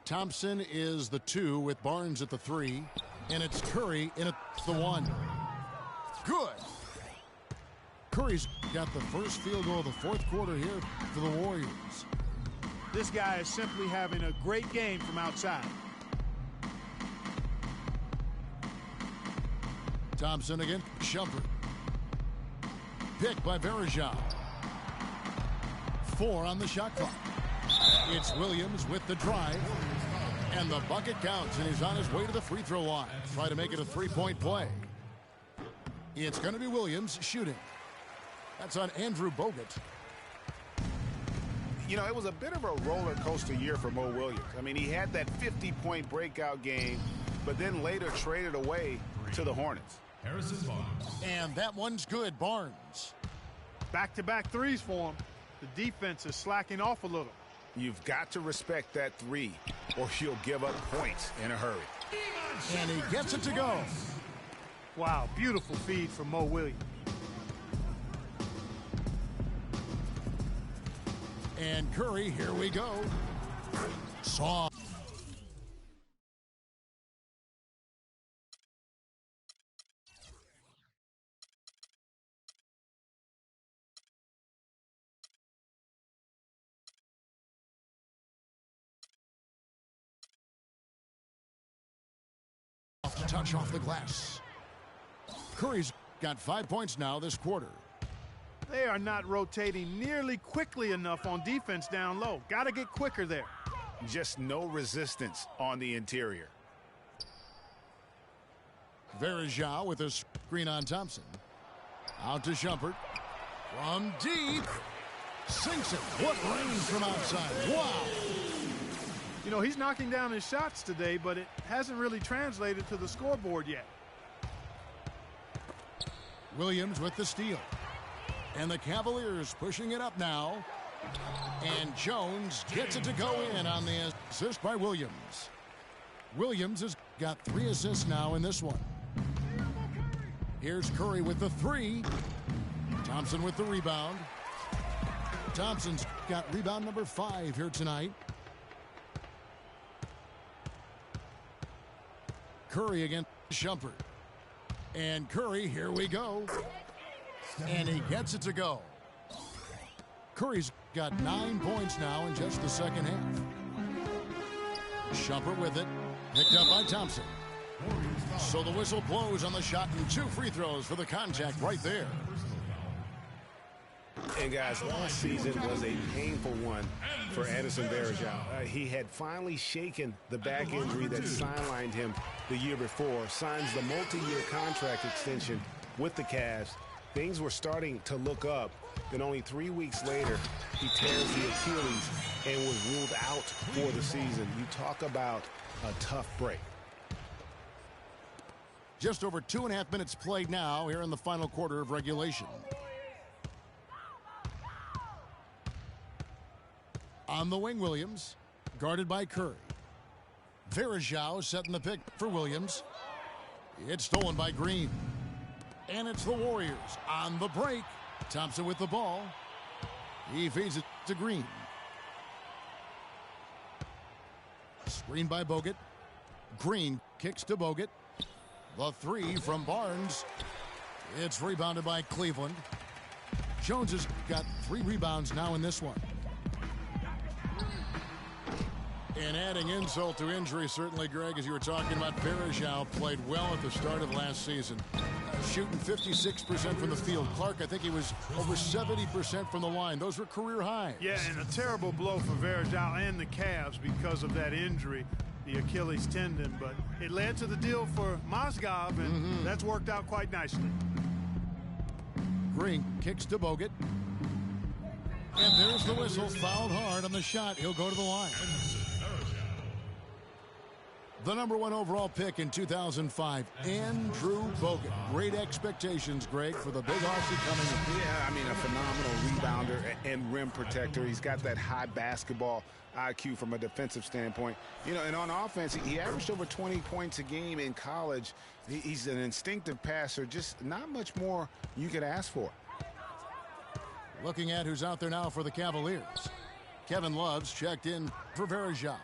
Thompson is the 2 with Barnes at the 3. And it's Curry in at the 1. Good. Curry's got the first field goal of the fourth quarter here for the Warriors. This guy is simply having a great game from outside. Thompson again. Shumpert. Picked by Verajao. 4 on the shot clock. It's Williams with the drive. And the bucket counts, and he's on his way to the free throw line. Try to make it a 3-point play. It's going to be Williams shooting. That's on Andrew Bogut. You know, it was a bit of a roller coaster year for Mo Williams. I mean, he had that 50-point breakout game, but then later traded away to the Hornets. Harrison Barnes. And that one's good. Barnes. Back-to-back threes for him. The defense is slacking off a little. You've got to respect that 3, or you'll give up points in a hurry. And he gets it to go. Wow, beautiful feed from Mo Williams. And Curry, here we go. Saw. Touch off the glass. Curry's got 5 points now this quarter. They are not rotating nearly quickly enough on defense down low. Got to get quicker there. Just no resistance on the interior. Verajao with a screen on Thompson. Out to Shumpert. From deep. Sinks it. What range from outside. Wow. You know, he's knocking down his shots today, but it hasn't really translated to the scoreboard yet. Williams with the steal. And the Cavaliers pushing it up now. And Jones gets it to go in on the assist by Williams. Williams has got 3 assists now in this one. Here's Curry with the 3. Thompson with the rebound. Thompson's got rebound number 5 here tonight. Curry against Shumpert. And Curry, here we go. And he gets it to go. Curry's got 9 points now in just the second half. Shumpert with it. Picked up by Thompson. So the whistle blows on the shot and 2 free throws for the contact right there. And guys, last season was a painful one for Anderson Varejao. He had finally shaken the back injury that sidelined him the year before, signs the multi-year contract extension with the Cavs. Things were starting to look up. Then only 3 weeks later, he tears the Achilles and was ruled out for the season. You talk about a tough break. Just over 2.5 minutes played now here in the final quarter of regulation. On the wing, Williams, guarded by Curry. Verajao setting the pick for Williams. It's stolen by Green. And it's the Warriors on the break. Thompson with the ball. He feeds it to Green. Screened by Bogut. Green kicks to Bogut. The 3 from Barnes. It's rebounded by Cleveland. Jones has got 3 rebounds now in this one. And adding insult to injury, certainly, Greg, as you were talking about, Verajao played well at the start of last season. Shooting 56% from the field. Clark, I think he was over 70% from the line. Those were career highs. Yeah, and a terrible blow for Verajao and the Cavs because of that injury, the Achilles tendon. But it led to the deal for Mozgov, and that's worked out quite nicely. Green kicks to Bogut. And there's the whistle. Fouled hard on the shot. He'll go to the line. The #1 overall pick in 2005, Andrew Bogut. Great expectations, Greg, for the big Aussie coming in. Yeah, I mean, a phenomenal rebounder and rim protector. He's got that high basketball IQ from a defensive standpoint. You know, and on offense, he averaged over 20 points a game in college. He's an instinctive passer, just not much more you could ask for. Looking at who's out there now for the Cavaliers. Kevin Love's checked in for Verajao.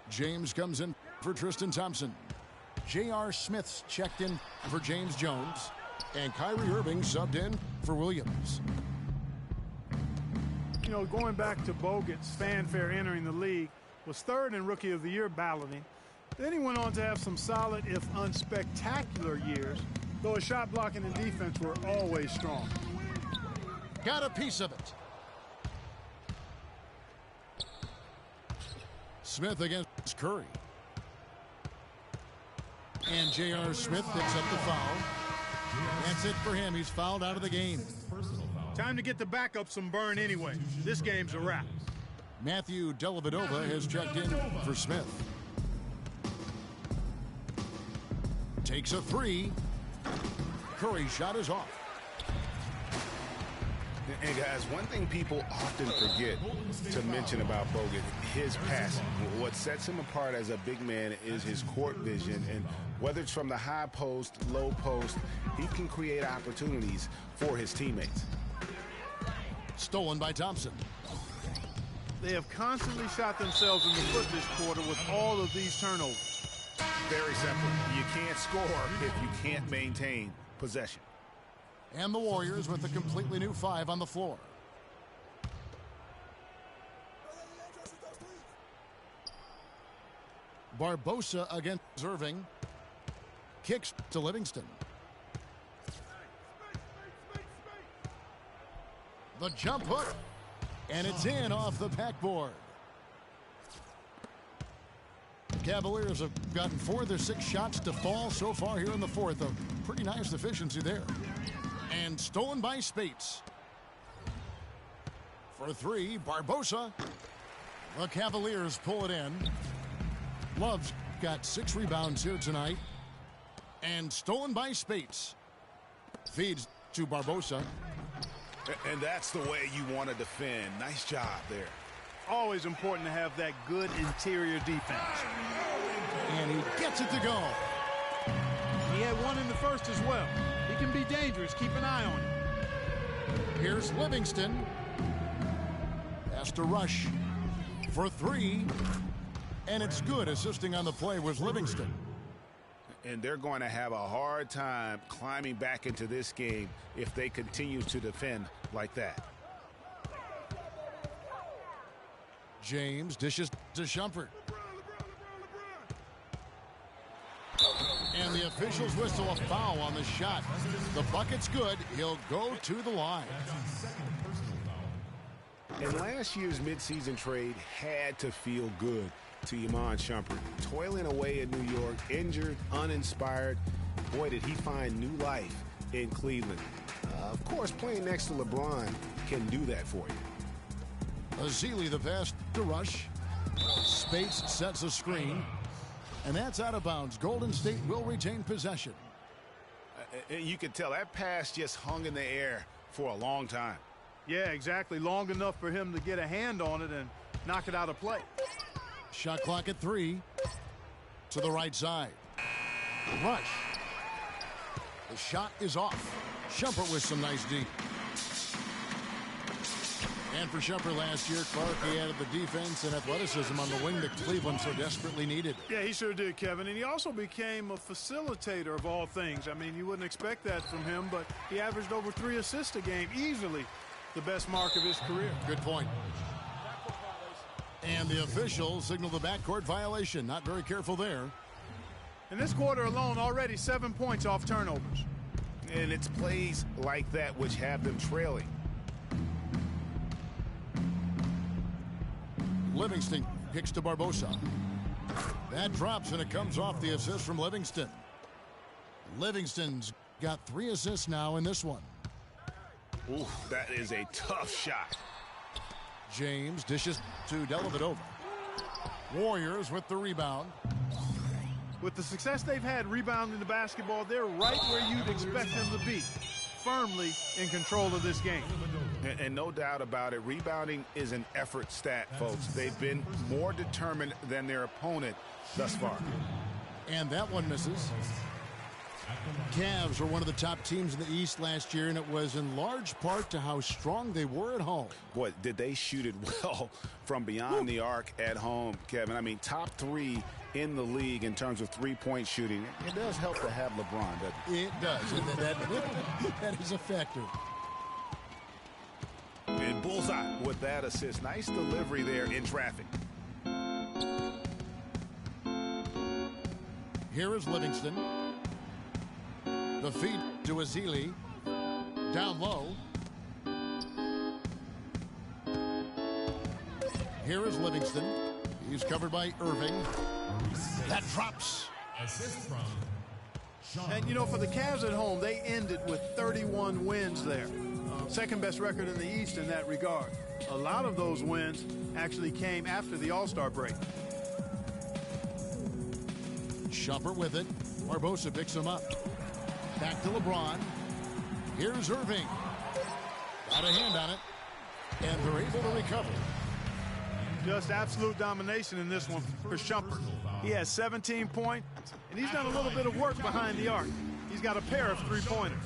James comes in for Tristan Thompson. J.R. Smith's checked in for James Jones. And Kyrie Irving subbed in for Williams. You know, going back to Bogut's fanfare entering the league, was third in Rookie of the Year balloting. Then he went on to have some solid, if unspectacular, years, though his shot blocking and defense were always strong. Got a piece of it. Smith against Curry. And J.R. Smith picks up the foul. That's it for him. He's fouled out of the game. Time to get the backup some burn anyway. This game's a wrap. Matthew Dellavedova has checked in for Smith. Takes a three. Curry's shot is off. And guys, one thing people often forget to mention about Bogut, his passing. What sets him apart as a big man is his court vision, and whether it's from the high post, low post, he can create opportunities for his teammates. Stolen by Thompson. They have constantly shot themselves in the foot this quarter with all of these turnovers. Very simple. You can't score if you can't maintain possession. And the Warriors with a completely new 5 on the floor. Barbosa against Irving. Kicks to Livingston. The jump hook. And it's in off the backboard. Cavaliers have gotten 4 of their 6 shots to fall so far here in the fourth. A pretty nice efficiency there. And stolen by Spates. For 3, Barbosa. The Cavaliers pull it in. Love's got 6 rebounds here tonight. And stolen by Spates. Feeds to Barbosa. And that's the way you want to defend. Nice job there. Always important to have that good interior defense. And he gets it to go. He had one in the first as well. He can be dangerous. Keep an eye on him. Here's Livingston. Has to rush for 3. And it's good. Assisting on the play was Livingston. And they're going to have a hard time climbing back into this game if they continue to defend like that. James dishes to Shumpert. And the officials whistle a foul on the shot. The bucket's good. He'll go to the line. And last year's midseason trade had to feel good to Iman Shumpert. Toiling away in New York, injured, uninspired. Boy, did he find new life in Cleveland. Of course, playing next to LeBron can do that for you. Azili the pass to Rush. Spates sets a screen. And that's out of bounds. Golden State will retain possession. You could tell that pass just hung in the air for a long time. Yeah, exactly. Long enough for him to get a hand on it and knock it out of play. Shot clock at 3. To the right side. Rush. The shot is off. Shumpert with some nice D. And for Shumpert last year, Clark, he added the defense and athleticism on the wing that Cleveland so desperately needed. Yeah, he sure did, Kevin. And he also became a facilitator of all things. I mean, you wouldn't expect that from him, but he averaged over 3 assists a game, easily the best mark of his career. Good point. And the officials signal the backcourt violation. Not very careful there. In this quarter alone, already 7 points off turnovers. And it's plays like that which have them trailing. Livingston kicks to Barbosa. That drops, and it comes off the assist from Livingston. Livingston's got 3 assists now in this one. Ooh, that is a tough shot. James dishes to Dellavedova. Warriors with the rebound. With the success they've had rebounding the basketball, they're right where you'd expect them to be, firmly in control of this game. And no doubt about it, rebounding is an effort stat, folks. They've been more determined than their opponent thus far. And that one misses. Cavs were one of the top teams in the East last year, and it was in large part to how strong they were at home. Boy, did they shoot it well from beyond the arc at home, Kevin. I mean, top 3 in the league in terms of three-point shooting. It does help to have LeBron, doesn't it? It does, and that is a factor. And bullseye with that assist. Nice delivery there in traffic. Here is Livingston. The feed to Azili. Down low. Here is Livingston. He's covered by Irving. That drops. Assist from Sean. And, you know, for the Cavs at home, they ended with 31 wins there. Second best record in the East in that regard. A lot of those wins actually came after the All-Star break. Shumpert with it. Barbosa picks him up. Back to LeBron. Here's Irving. Got a hand on it. And they're able to recover. Just absolute domination in this one for Shumpert. He has 17 points, and he's done a little bit of work behind the arc. He's got a pair of three-pointers.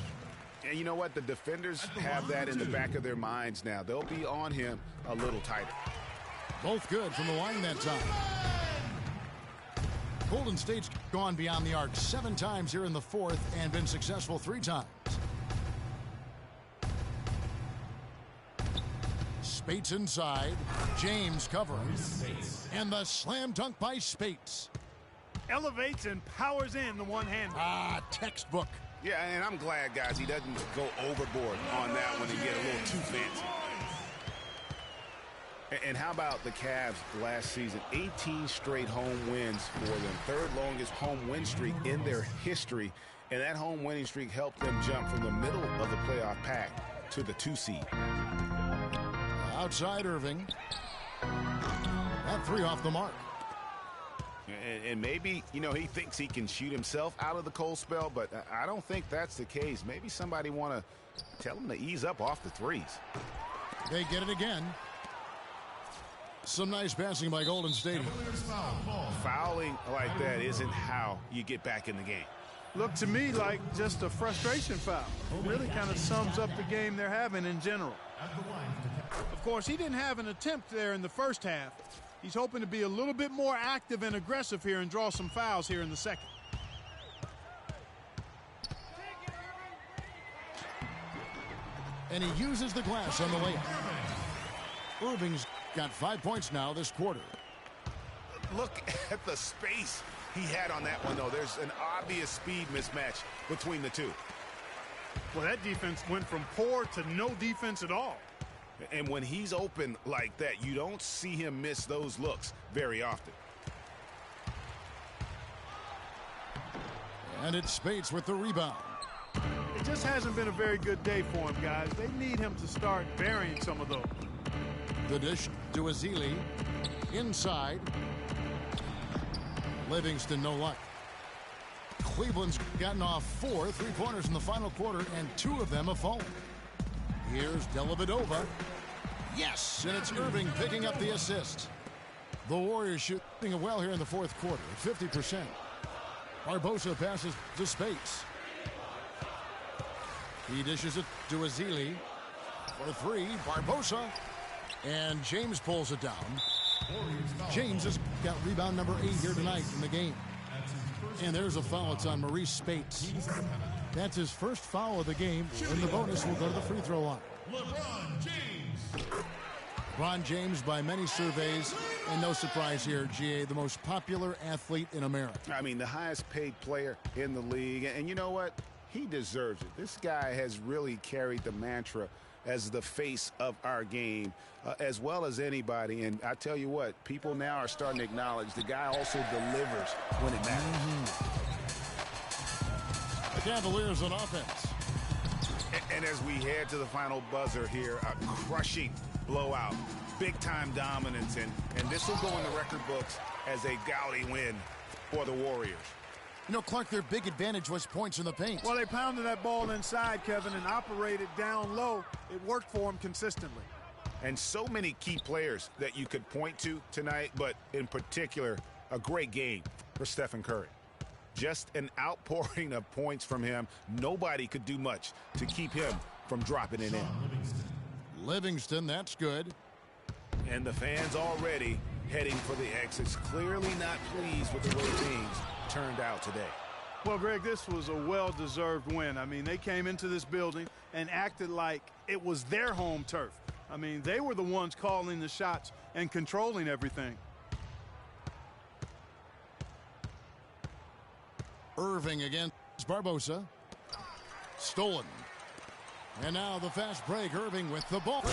And you know what? The defenders have that in the back of their minds now. They'll be on him a little tighter. Both good from the line that time. Golden State's gone beyond the arc 7 times here in the fourth and been successful 3 times. Spates inside. James covers. And the slam dunk by Spates. Elevates and powers in the one-hand. Textbook. Yeah, and I'm glad, guys, he doesn't go overboard on that one and get a little too fancy. And how about the Cavs last season? 18 straight home wins for them. 3rd longest home win streak in their history. And that home winning streak helped them jump from the middle of the playoff pack to the 2 seed. Outside Irving. That 3 off the mark. And maybe, you know, he thinks he can shoot himself out of the cold spell, but I don't think that's the case. Maybe somebody want to tell him to ease up off the threes. They get it again. Some nice passing by Golden State. Fouling like that isn't how you get back in the game. Looked to me like just a frustration foul. It really kind of sums up the game they're having in general. Of course, he didn't have an attempt there in the first half. He's hoping to be a little bit more active and aggressive here and draw some fouls here in the second. And he uses the glass on the layup. Irving's got 5 points now this quarter. Look at the space he had on that one, though. There's an obvious speed mismatch between the two. Well, that defense went from poor to no defense at all. And when he's open like that, you don't see him miss those looks very often. And it's Spates with the rebound. It just hasn't been a very good day for him, guys. They need him to start burying some of those. The dish to Azili. Inside. Livingston, no luck. Cleveland's gotten off 4 3-pointers in the final quarter, and 2 of them have fallen. Here's Dellavedova. Yes, and it's Irving picking up the assist. The Warriors shooting it well here in the fourth quarter, 50%. Barbosa passes to Spates. He dishes it to Azili for 3. Barbosa. And James pulls it down. James has got rebound number 8 here tonight in the game. And there's a foul. It's on Maurice Spates. That's his first foul of the game, and the bonus will go to the free throw line. LeBron James. LeBron James, by many surveys, and no surprise here, GA, the most popular athlete in America. I mean, the highest paid player in the league. And you know what? He deserves it. This guy has really carried the mantra as the face of our game, as well as anybody. And I tell you what, people now are starting to acknowledge the guy also delivers when it matters. The Cavaliers on offense. And as we head to the final buzzer here, a crushing blowout, big-time dominance, and this will go in the record books as a gaudy win for the Warriors. You know, Clark, their big advantage was points in the paint. Well, they pounded that ball inside, Kevin, and operated down low. It worked for them consistently. And so many key players that you could point to tonight, but in particular, a great game for Stephen Curry. Just an outpouring of points from him. Nobody could do much to keep him from dropping it in. Livingston, that's good. And the fans already heading for the exits, clearly not pleased with the way things turned out today. Well, Greg, this was a well-deserved win. I mean, they came into this building and acted like it was their home turf. I mean, they were the ones calling the shots and controlling everything. Irving against Barbosa. Stolen. And now the fast break. Irving with the ball.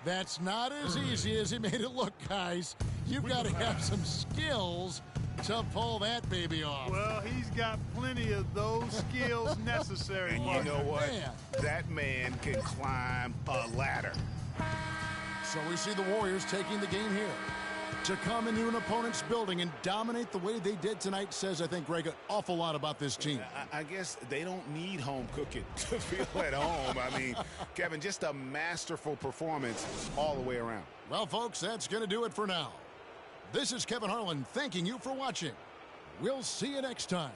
That's not as easy as he made it look, guys. You've got to have some skills to pull that baby off. Well, he's got plenty of those skills necessary. And you know what? That man can climb a ladder. So we see the Warriors taking the game here. To come into an opponent's building and dominate the way they did tonight says, I think, Greg, an awful lot about this team. I guess they don't need home cooking to feel at home. I mean, Kevin, just a masterful performance all the way around. Well, folks, that's going to do it for now. This is Kevin Harlan thanking you for watching. We'll see you next time.